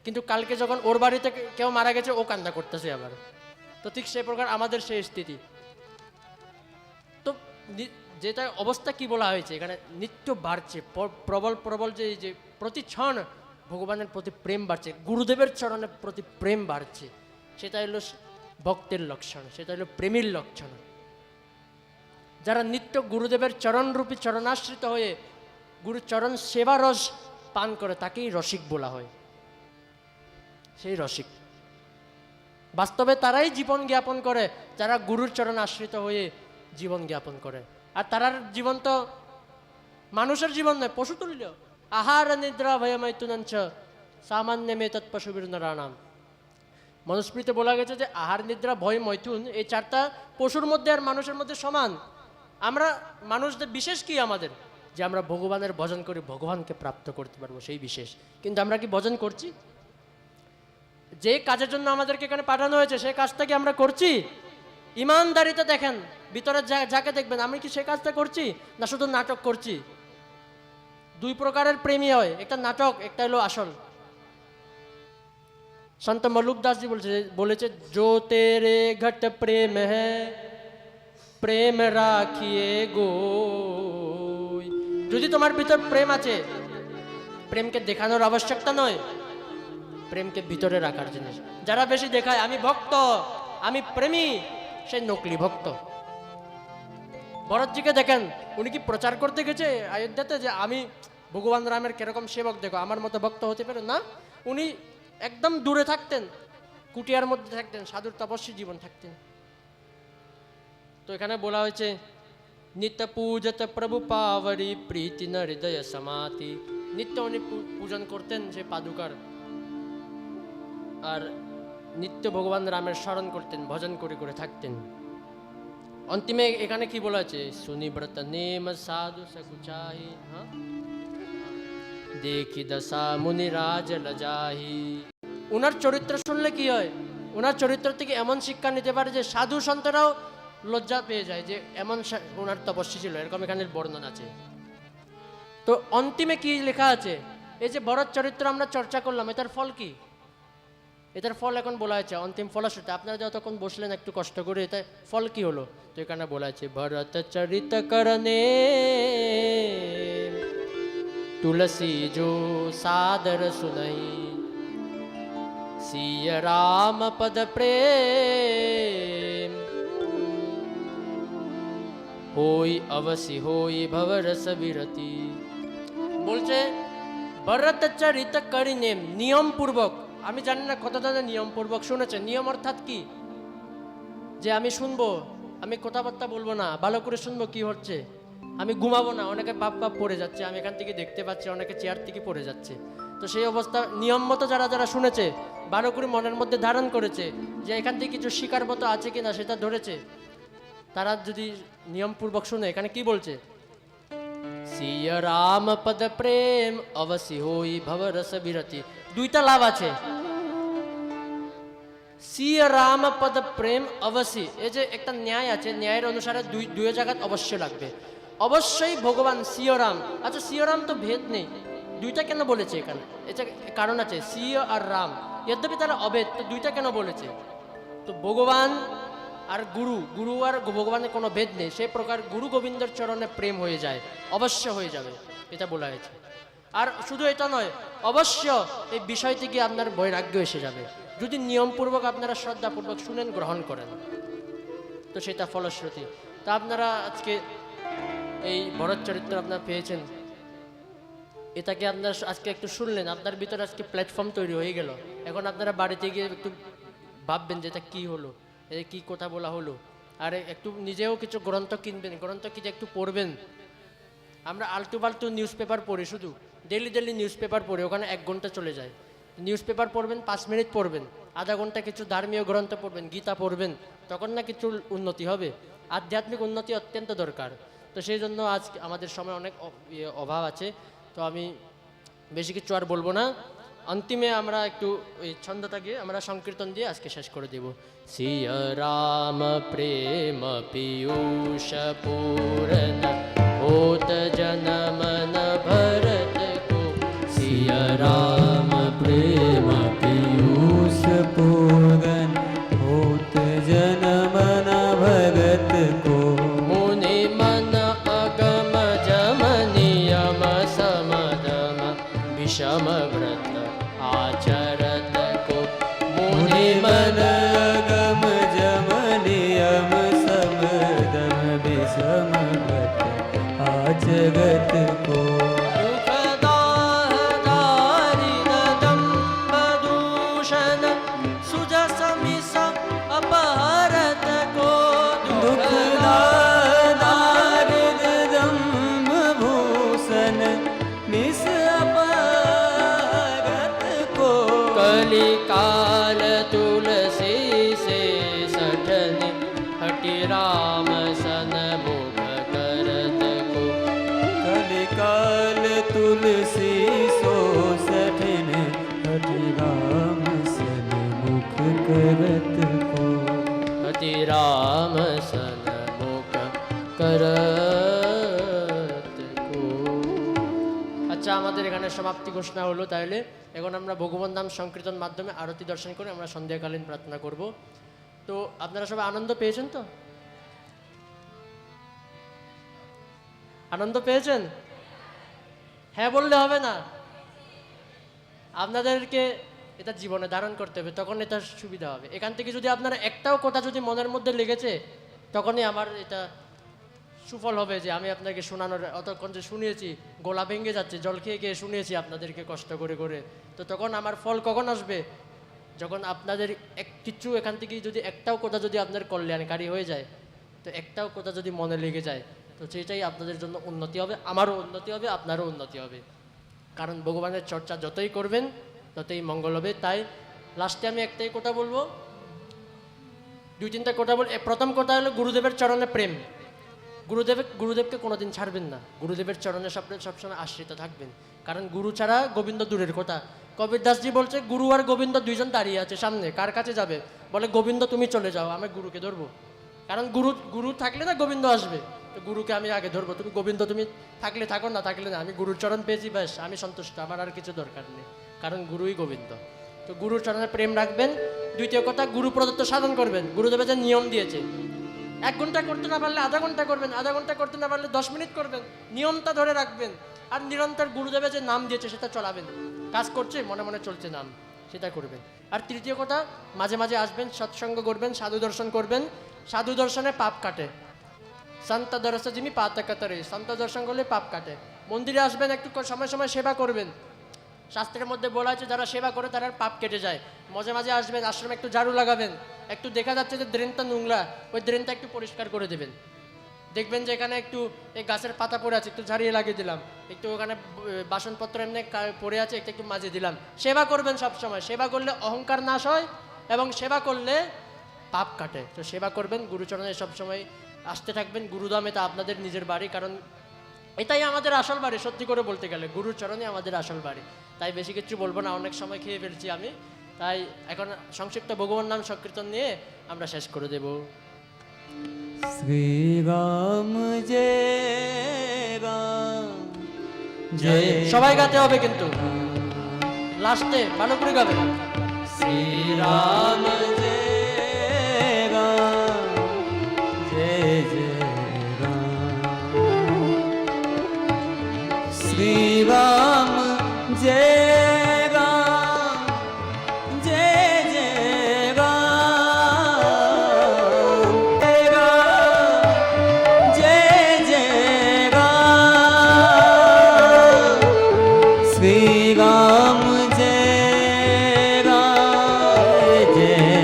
কিন্তু কালকে যখন ওর বাড়িতে কেউ মারা গেছে ও কান্না করতেছে আবার। তো ঠিক সেই প্রকার আমাদের সেই স্থিতি। তো যেটা অবস্থা কি বলা হয়েছে এখানে, নিত্য বাড়ছে, প্রবল প্রবল যে প্রতি ক্ষণ ভগবানের প্রতি প্রেম বাড়ছে, গুরুদেবের চরণের প্রতি প্রেম বাড়ছে, সেটা হলো ভক্তের লক্ষণ, সেটা হলো প্রেমীর লক্ষণ। যারা নিত্য গুরুদেবের চরণরূপী চরণাশ্রিত হয়ে গুরু চরণ সেবা রস পান করে তাকেই রসিক বলা হয়। সেই রসিক বাস্তবে তারাই জীবন জ্ঞাপন করে যারা গুরুর চরণ আশ্রিত হয়ে জীবন জ্ঞাপন করে। আর তারার জীবন তো মানুষের জীবন নয়, পশুতুল্য। আহার নিদ্রা ভয়মৈথুনঞ্চ সামান্য মে তৎপশুবীর নরানাম। মনুস্মৃতিতে বলা গেছে যে আহার নিদ্রা ভয় মৈথুন এই চারটা পশুর মধ্যে আর মানুষের মধ্যে সমান। আমরা মানুষদের বিশেষ কি আমাদের, যে আমরা ভগবানের ভজন করি, ভগবানকে প্রাপ্ত করতে পারবো, সেই বিশেষ। কিন্তু আমরা কি ভজন করছি? যে কাজের জন্য আমাদেরকে এখানে পাঠানো হয়েছে সেই কাজটা কি আমরা করছি? ইমানদারিতে দেখেন, ভিতরে যাকে দেখবেন, আমি কি সে কাজটা করছি না শুধু নাটক করছি? দুই প্রকারের প্রেমী হয়, একটা নাটক, একটা হলো আসল। সন্ত মল্লুক দাসজি বলেছে জো তেরে ঘট প্রেম হ্যায় প্রেম রাখিয়ে গো। যদি তোমার ভিতর প্রেম আছে, প্রেমকে দেখানোর আবশ্যকতা নয়, প্রেমকে ভিতরে রাখার জিনিস। যারা বেশি দেখায় আমি ভক্ত, আমি প্রেমী, সে নকলি ভক্ত। ভরতজিকে দেখেন, উনি কি প্রচার করতে গেছে অযোধ্যাতে যে আমি ভগবান রামের কিরকম সেবক, দেখো আমার মতো ভক্ত হতে পারে না? উনি একদম দূরে থাকতেন, কুটিয়ার মধ্যে থাকতেন, সাধুর তপস্বী জীবন থাকতেন। তো এখানে বলা হয়েছে নিত্য পূজত প্রভু পাবরি প্রীতি ন হৃদয় সমাতি। নিত্য উনি পূজন করতেন সে পাদুকার, আর নিত্য ভগবান রামের স্মরণ করতেন, ভজন করে করে থাকতেন। অন্তিমে এখানে কি বলা আছে, সুনিব্রত নেম সাধু সকুচাহি দেখি দশা মুনিরাজ লজাহি। ওনার চরিত্র শুনলে কি হয়, ওনার চরিত্র থেকে এমন শিক্ষা নিতে পারে যে সাধু সন্তরাও লজ্জা পেয়ে যায় যে এমন ওনার তপস্বী ছিল, এরকম এখানে বর্ণনা আছে। তো অন্তিমে কি লেখা আছে, এই যে ভরত চরিত্র আমরা চর্চা করলাম, এটার ফল কি? এটার ফল এখন বলা হয়েছে অন্তিম ফলশ্রুতি। আপনারা যতক্ষণ বসলেন একটু কষ্ট করে, এটা ফল কি হলো? তো এখানে বলা আছে ভরত চরিত করনে তুলসী जो सादर सुनई सिय राम पद प्रेम होई अवसि होई भवरस विरति। বলছে ভরত চরিত করিনে নিয়ম পূর্বক। আমি জানি না কতজনের নিয়ম পূর্বক শুনেছেন। নিয়ম অর্থাৎ কি? যে আমি শুনবো, আমি কথাবার্তা বলবো না, ভালো করে শুনবো কি হচ্ছে, আমি ঘুমাবো না। অনেকে পাপ পাপ পড়ে যাচ্ছে, আমি এখান থেকে দেখতে পাচ্ছি, অনেকে চেয়ার থেকে পড়ে যাচ্ছে। তো সেই অবস্থা নিয়ম মতো যারা যারা শুনেছে, ভালো করে মনের মধ্যে ধারণ করেছে যে এখান থেকে কিছু শিকার মতো আছে কিনা সেটা ধরেছে, তারা যদি নিয়মপূর্বক শুনে এখানে কি বলছে, সিয়া রাম পদ প্রেম অবশ্যি হই ভব রস বিরতি। দুইটা লাভ আছে, সিয়া রাম পদ প্রেম অবশ্যই, এই যে একটা ন্যায় আছে, ন্যায়ের অনুসারে দুই জায়গায় অবশ্যই লাগবে। অবশ্যই ভগবান সিয়া রাম, আচ্ছা সিয়া রাম তো ভেদ নেই, দুইটা কেন বলেছে এখানে? এটা কারণ আছে, সিয়া আর রাম যদ্যপি তারা অভেদ, তো দুইটা কেন বলেছে? তো ভগবান আর গুরু আর ভগবানের কোনো ভেদ নেই, সেই প্রকার গুরু গোবিন্দর চরণে প্রেম হয়ে যায়, অবশ্য হয়ে যাবে, এটা বলা হয়েছে। আর শুধু এটা নয়, অবশ্য এই বিষয় থেকে আপনার বৈরাগ্য এসে যাবে যদি নিয়মপূর্বক আপনারা শ্রদ্ধাপূর্বক শুনেন, গ্রহণ করেন, তো সেটা ফলশ্রুতি। তা আপনারা আজকে এই ভরত চরিত্র আপনারা পেয়েছেন, এটাকে আপনারা আজকে একটু শুনলেন, আপনার ভিতরে আজকে প্ল্যাটফর্ম তৈরি হয়ে গেল। এখন আপনারা বাড়িতে গিয়ে একটু ভাববেন যে এটা কী হলো, এটা কী কথা বলা হলো, আর একটু নিজেও কিছু গ্রন্থ কিনবেন, গ্রন্থ কিনে একটু পড়বেন। আমরা আলতু ফালতু নিউজ পেপার পড়ি, শুধু ডেলি নিউজ পেপার পড়ি, ওখানে 1 ঘন্টা চলে যায়। নিউজ পেপার পড়বেন, 5 মিনিট পড়বেন, আধা ঘন্টা কিছু ধর্মীয় গ্রন্থ পড়বেন, গীতা পড়বেন, তখন না কিছু উন্নতি হবে। আধ্যাত্মিক উন্নতি অত্যন্ত দরকার। তো সেই জন্য আজ আমাদের সময় অনেক অভাব আছে, তো আমি বেশি কিছু আর বলবো না। অন্তিমে আমরা একটু ওই ছন্দটা গিয়ে আমরা সংকীর্তন দিয়ে আজকে শেষ করে দেব। সিয়া রাম প্রেম পীयूष पूरन होत जनमन भरत को। सिया राम प्रेम पीयूष पूरन होत जनमन भरत को। मुनि मन अगम जम नियम समदम विषम व्रत आचरत को। मुनि मन गम जम नियम समदम विषम व्रत आचरत को। दुःखदाहदारिण दम्भदूषण सुजसमिष अपहरत को। दुःखदारिद दम्भ भूषण निस अपहरत को। कलिकाल तुलसी से सठन हटि राम सन मुख करत को। कलिकाल तुलसी सो सठिन हठि राम सन मुख करत को। हति राम सन मुख करत को। আচ্ছা, আমাদের এখানে সমাপ্তি ঘোষণা হলো। তাহলে এখন আমরা ভগবান নাম সংকীর্তন মাধ্যমে আরতি দর্শন করে আমরা সন্ধ্যাকালীন প্রার্থনা করব। তো আপনারা সবাই আনন্দ পেয়েছেন? তো আনন্দ পেয়েছেন? হ্যাঁ বললে হবে না, আপনাদেরকে এটা জীবনে ধারণ করতে হবে, তখন এটা সুবিধা হবে। এখান থেকে যদি আপনারা একটাও কথা যদি মনের মধ্যে লেগেছে, তখনই আমার এটা সুফল হবে যে আমি আপনাকে শোনানোর, অতক্ষণ যে শুনিয়েছি গলা ভেঙে যাচ্ছে, জল খেয়ে খেয়ে শুনিয়েছি আপনাদেরকে কষ্ট করে করে, তো তখন আমার ফল কখন আসবে? যখন আপনাদের কিছু এখান থেকে যদি একটাও কথা যদি আপনার কল্যাণকারী হয়ে যায়, তো একটাও কথা যদি মনে লেগে যায়, তো সেটাই আপনাদের জন্য উন্নতি হবে, আমারও উন্নতি হবে, আপনারও উন্নতি হবে। কারণ ভগবানের চর্চা যতই করবেন ততই মঙ্গল হবে। তাই লাস্টে আমি একটাই কথা বলবো, 2-3টা কথা বল। প্রথম কথা হলো গুরুদেবের চরণে প্রেম। গুরুদেবকে কোনোদিন ছাড়বেন না, গুরুদেবের চরণে সবসময় আশ্রিত থাকবেন। কারণ গুরু ছাড়া গোবিন্দ দূরের কথা। কবির দাসজি বলছে, গুরু আর গোবিন্দ দুইজন দাঁড়িয়ে আছে সামনে, কার কাছে যাবে? বলে গোবিন্দ তুমি চলে যাও, আমি গুরুকে ধরবো। কারণ গুরু থাকলে না গোবিন্দ আসবে, তো গুরুকে আমি আগে ধরবো। তুমি গোবিন্দ তুমি থাকলে থাকো, না থাকলে না, আমি গুরুর চরণ পেয়েছি, ব্যাস আমি সন্তুষ্ট, আমার আর কিছু দরকার নেই, কারণ গুরুই গোবিন্দ। তো গুরুর চরণে প্রেম রাখবেন। দ্বিতীয় কথা, গুরু প্রদত্ত সাধন করবেন। গুরুদেবের যে নিয়ম দিয়েছে, 1 ঘন্টা করতে না পারলে আধা ঘন্টা করবেন, আধা ঘন্টা করতে না পারলে 10 মিনিট করবেন, নিয়মটা ধরে রাখবেন। আর নিরন্তর গুরুদেবের যে নাম দিয়েছে সেটা চলাবেন। কাজ করছে, মনে মনে চলছে নাম, সেটা করবেন। আর তৃতীয় কথা, মাঝে মাঝে আসবেন, সৎসঙ্গ করবেন, সাধু দর্শন করবেন। সাধু দর্শনে পাপ কাটে। সন্ত দর্শ যিনি পাতকাতরে, সন্ত দর্শন করলে পাপ কাটে। মন্দিরে আসবেন, একটু সময় সময় সেবা করবেন। শাস্ত্রের মধ্যে বলা আছে যারা সেবা করে তারা পাপ কেটে যায়। মাঝে মাঝে আসবেন, আশ্রমে একটু ঝাড়ু লাগাবেন, একটু দেখা যাচ্ছে যে ড্রেনটা নোংরা, ওই ড্রেনটা একটু পরিষ্কার করে দেবেন। দেখবেন যে এখানে একটু এই গাছের পাতা পড়ে আছে, একটু ঝাড়িয়ে লাগিয়ে দিলাম, একটু ওখানে বাসনপত্র এমনি পড়ে আছে, একটু একটু মাজিয়ে দিলাম। সেবা করবেন সব সময়। সেবা করলে অহংকার নাশ হয় এবং সেবা করলে পাপ কাটে। তো সেবা করবেন, গুরুচরণে সবসময় আসতে থাকবেন। গুরুধাম এটা আপনাদের নিজের বাড়ি, কারণ এটাই আমাদের আসল বাড়ি। সত্যি করে বলতে গেলে গুরুচরণই আমাদের আসল বাড়ি। তাই বেশি কিছু বলবো না, অনেক সময় খেয়ে ফেলছি আমি। তাই এখন সংক্ষিপ্ত ভগবান নাম সংকীর্তন নিয়ে আমরা শেষ করে দেব। श्री राम जय राम जय সবাই গাতে হবে কিন্তু, লাস্টে ভালো করে গাবে। श्री राम जय राम जय जय राम श्री राम जय राम जय जय राम जय जय राम श्री राम जय राम जय राम श्री राम जय राम जय जय राम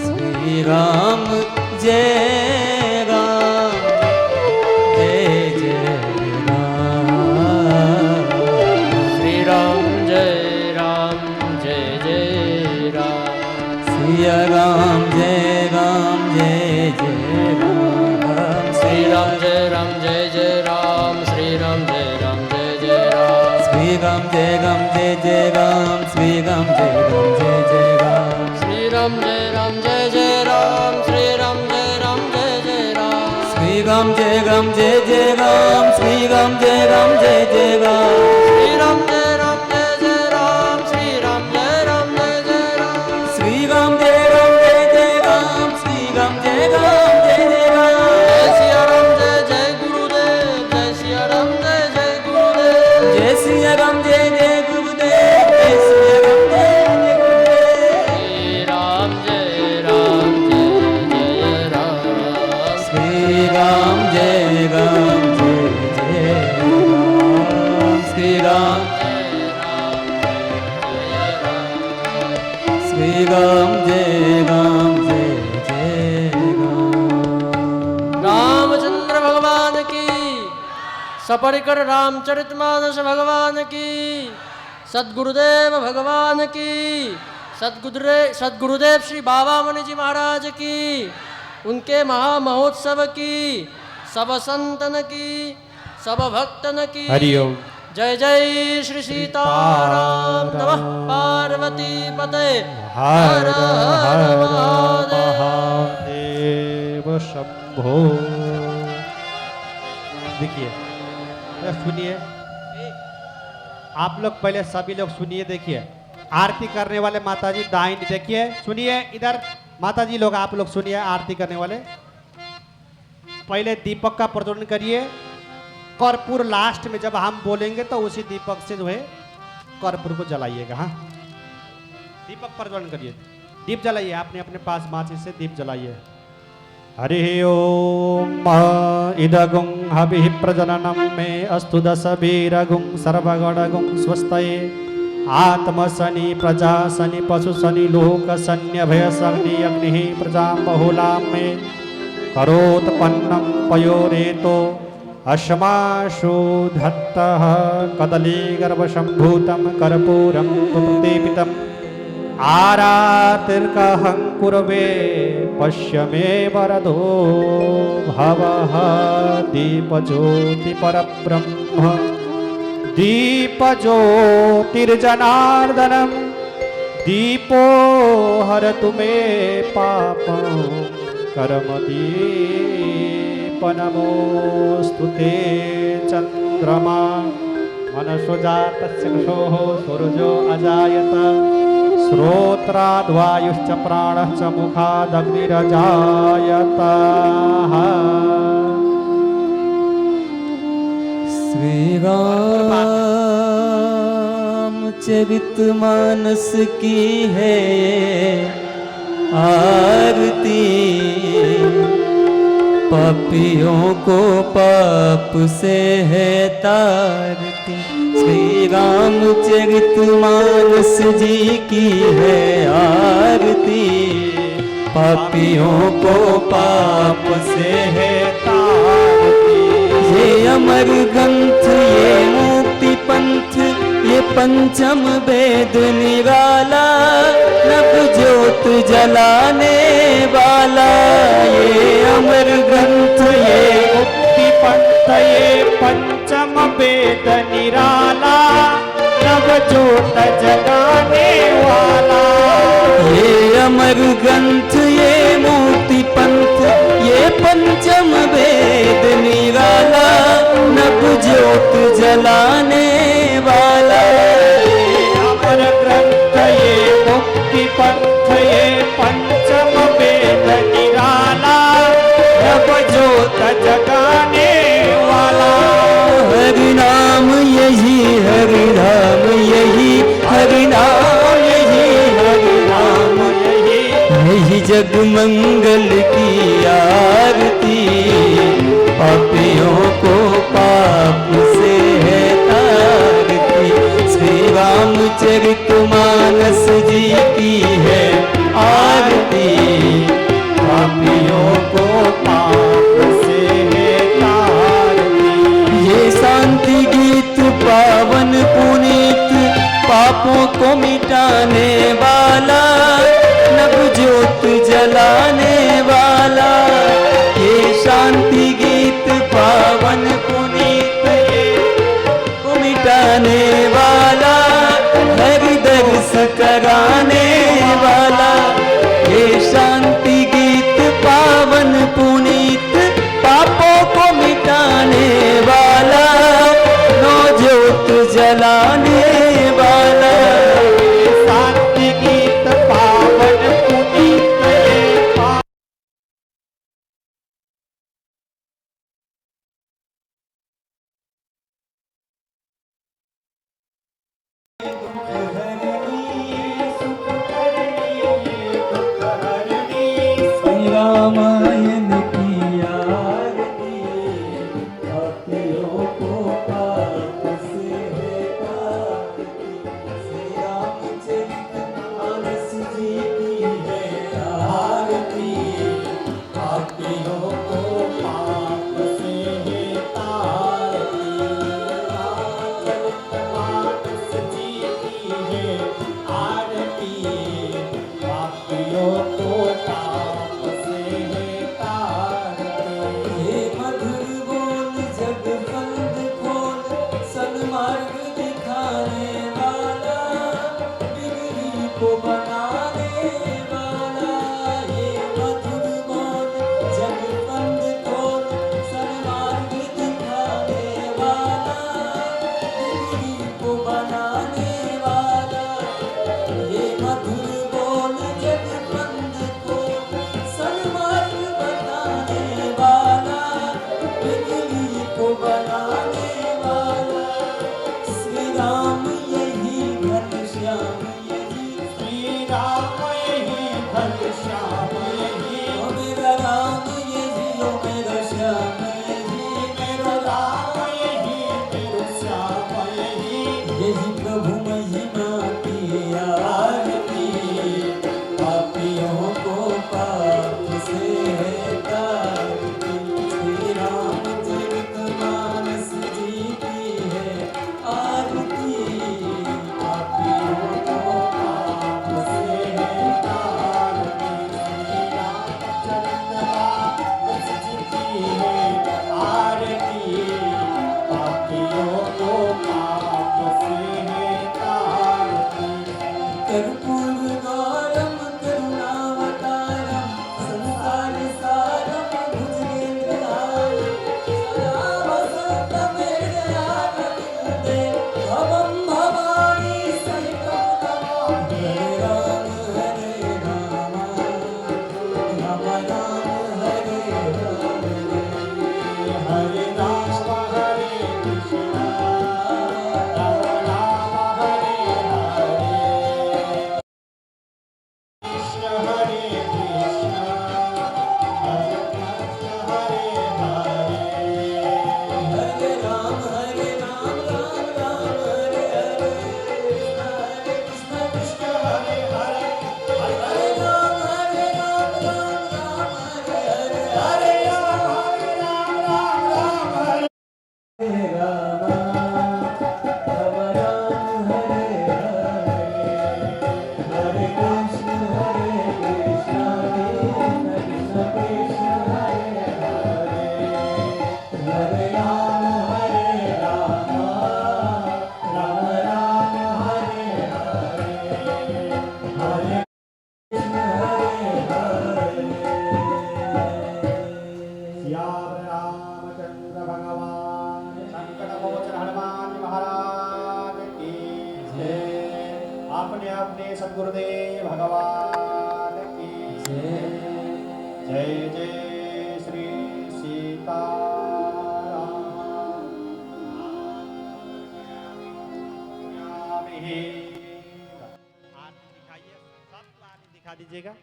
श्री राम जय राम जय जय राम। सिया राम जय राम जय जय राम श्री राम जय राम जय जय राम। श्री राम जय राम जय जय राम। श्री राम जय राम जय जय राम श्री राम जय राम जय जय राम श्री राम जय राम जय जय राम। श्री राम जय राम जय जय राम। श्री राम जय राम जय जय राम श्री राम जय राम जय जय राम श्री राम जय राम जय जय राम। श्री राम जय राम जय जय राम। श्री राम जय राम जय जय राम श्री राम जय राम जय जय राम जय सिया राम जय जय गुरुदेव। जय सिया राम जय जय गुरुदेव। जय सिया राम जय जय गुरुदेव जय सिया राम जय जय गुरुदेव श्री राम जय राम जय जय राम। श्री राम जय राम जय जय राम श्री राम श्री राम जय राम जय जय राम रामचंद्र भगवान की, सपरिकर रामचरितमानस भगवान की, सद्गुरुदेव भगवान की, सद्गुरुदेव श्री बाबा मणि जी महाराज की, उनके महामहोत्सव की, सब संतन की, सब भक्तन की। हरिओम। जय जय श्री सीताराम। नमः पार्वती पते। हर हर हर महादेव। महादेव शंभो। देखिए, ये सुनिए, आप लोग पहले सभी लोग सुनिए। देखिए, आरती करने वाले माताजी दाहिनी देखिए, सुनिए इधर माताजी लोग, आप लोग सुनिए। आरती करने वाले पहले दीपक का प्रज्वलन करिए। कर्पूर लास्ट में जब हम बोलेंगे तो उसी दीपक से जो है कर्पूर को जलाइएगा। हाँ, दीपक प्रज्वलन करिए, दीप जलाइए, अपने अपने पास माचिस से दीप जलाइए। हरि ओम इदगुं हविः प्रजननं मे अस्तु दशभिरगुं सर्वगणगुं स्वस्तये आत्मशनि प्रजा शनि पशु शनि लोक शन्यभय शनि अग्निः प्रजां बहुलां मे करोत्पन्नं पयोरेतो अश्माशु धत्तः कदलीगर्भसम्भूतं कर्पूरं प्रतीपितम् आरातिर्कहं कुर्वे पश्य मे वरदो भवः दीपज्योतिपरब्रह्म दीपज्योतिर्जनार्दनं दीपो हरतु मे पापं कर्मदीपनमोऽस्तु ते चन्द्रमा मनसो जातस्य कृशोः सूर्यो अजायत श्रोत्राद्वायुश्च प्राणः च मुखादग्निरजायत। श्री रामचरितमानस की है आरती पापियों को पाप से है तारती। श्री रामचरितमानस जी की है आरती पापियों को पाप से है तारती। ये अमर ग्रंथ ये मुक्ति पंथ ये पंचम वेद निराला नव ज्योत जलाने वाला। ये अमर ग्रंथ ये मुक्ति पंथ ये पंचम वेद निराला नव ज्योत जगाने वाला। ये अमर ग्रंथ ये मुक्ति पंथ ये पंचम वेद निराला नव ज्योत जलाने वाला। अमर ग्रंथ ये मुक्ति पंथ ये पंचम वेद निराला नव ज्योत जगाने वाला। हरि नाम यही हरि नाम यही हरि नाम यही हरि नाम यही यही जग मंगल की आरती। पापियों को पाप से है तारती। श्री रामचरित मानस जी की है आरती। पापियों को पाप से है तारती। ये शांति गीत पावन पुनीत पापों को मिटाने वाला नव ज्योत जलाने वाला। ये शांति गीत पावन पुनीत को मिटाने वाला हरि दर्श कराने वाला। ये शांति गीत पावन पुनीत पापों को मिटाने वाला नौ ज्योत जलाने वाला। शांति गीत पावन पुनीत ये रामायण की आरती। पापियों को पाप से है तारती। श्री रामचरित मानस जी की है आरती। पापियों को पाप से है तारती। रामचरित मानस जी की है आरती। पापियों को पाप से है तारती। ये मधुर बोल जग बंद खोल सन्मार्ग दिखाने वाला बिगड़ी को बनाने वाला। ये मधुर बोल जग बंद खोल सन्मार्ग दिखाने वाला बिगड़ी को बनाने वाला। ये मधुर बोल जग बंद खोल सन्मार्ग बताने वाला बिगड़ी को बनाने वाला। श्री राम यही घनश्याम यही श्री राम यही घनश्याम यही ओ मेरा राम यही ओ मेरा श्याम यही मेरो राम यही मेरो श्याम यही यही प्रभु महिमा की आरती। पापियों को पाप से है तारती। श्री रामचरित मानस जी की है आरती। पापियों को पाप से है तारती। श्री रामचरित मानस जी की है रामचंद्र भगवान संकट मोचन हनुमान महाराज की जय। अपने अपने सद्गुरुदेव भगवान की जय। जय श्री सीताराम। आरती दिखाइए, सबको आरती दिखा दीजिएगा।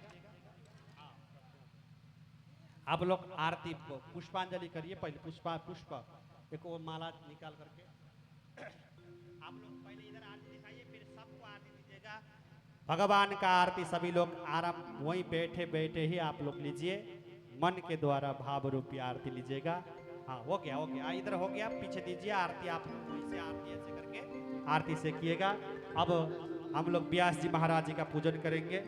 आप लोग आरती पुष्पांजलि करिए। पहले पुष्प एक वो माला निकाल करके आप लोग पहले इधर आरती दिखाइए, फिर सबको आरती दीजिएगा। भगवान का आरती सभी लोग आराम वहीं बैठे बैठे ही आप लोग लीजिए, मन के द्वारा भाव रूपी आरती लीजिएगा। हाँ हो गया इधर हो गया, पीछे दीजिए आरती। आप लोग वहीं से आरती ऐसे करके आरती से किएगा। अब हम लोग व्यास जी महाराज जी का पूजन करेंगे।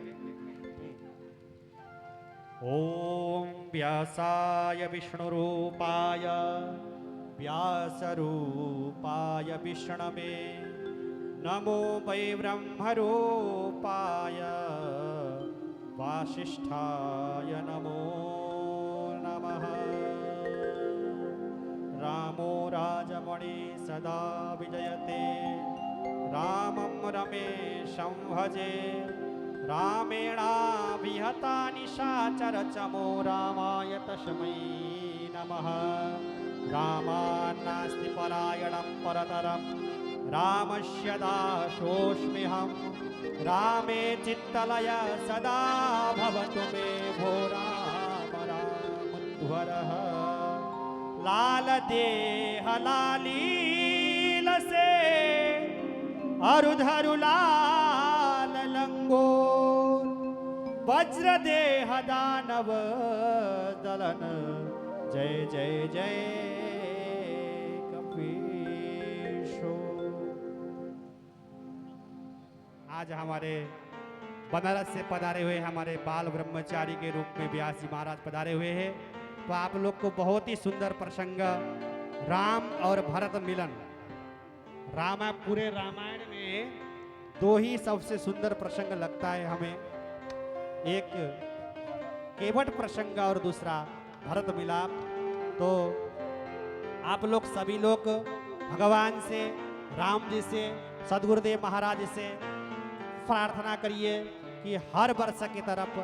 ओम व्यासाय विष्णुरूपाय व्यासरूपाय विष्णवे नमो वै ब्रह्मरूपाय वासिष्ठाय नमो नमः। रामो राजमणि सदा विजयते रामं रमेशं भजे। रामेणाभिहता निशाचर चमो रामाय तस्मै नमः। रामान्नास्ति परायणं परतरं रामस्य दासोऽस्म्यहं। रामे चित्तलय सदा भवतु मे भो राम रामध्वरः। लाल देह लालील से अरुधरु लाल लंगोर। वज्र देह दानव दलन जय जय जय कपीशो। आज हमारे बनारस से पधारे हुए हमारे बाल ब्रह्मचारी के रूप में व्यास जी महाराज पधारे हुए हैं। तो आप लोग को बहुत ही सुंदर प्रसंग राम और भरत मिलन। पूरे रामायण में दो ही सबसे सुंदर प्रसंग लगता है हमें, एक केवट प्रसंग और दूसरा भरत मिलाप। तो आप लोग सभी लोग भगवान से, राम जी से, सदगुरुदेव महाराज से प्रार्थना करिए कि हर वर्ष की तरफ,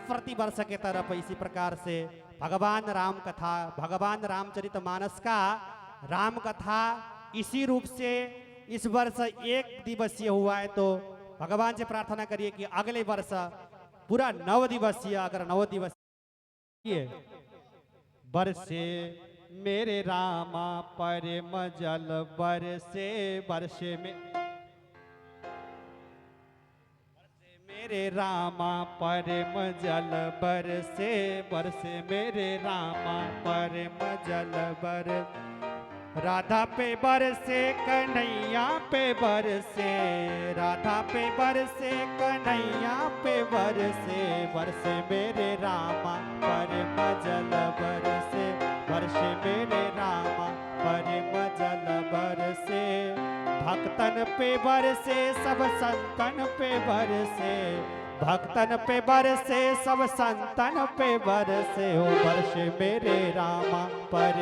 प्रति वर्ष की तरफ इसी प्रकार से भगवान राम कथा, भगवान रामचरितमानस का राम कथा इसी रूप से इस वर्ष 1 दिवसीय हुआ है। तो भगवान से प्रार्थना करिए कि अगले वर्ष पूरा 9 दिवसीय, अगर 9 दिवसीय बरसे मेरे रामा परम जल बरसे वर्षे में मेरे रामा परम जल बरसे बरसे मेरे रामा परम जल बरसे। राधा पे बरसे कन्हैया पे बरसे, राधा पे बरसे कन्हैया पे बरसे। बरसे मेरे रामा परम जल बरसे बरसे मेरे रामा परम जल बरसे। भक्तन पे बरसे सब संतन पे बरसे, भक्तन पे बरसे सब संतन पे बरसे। ओ बरसे मेरे रामा पर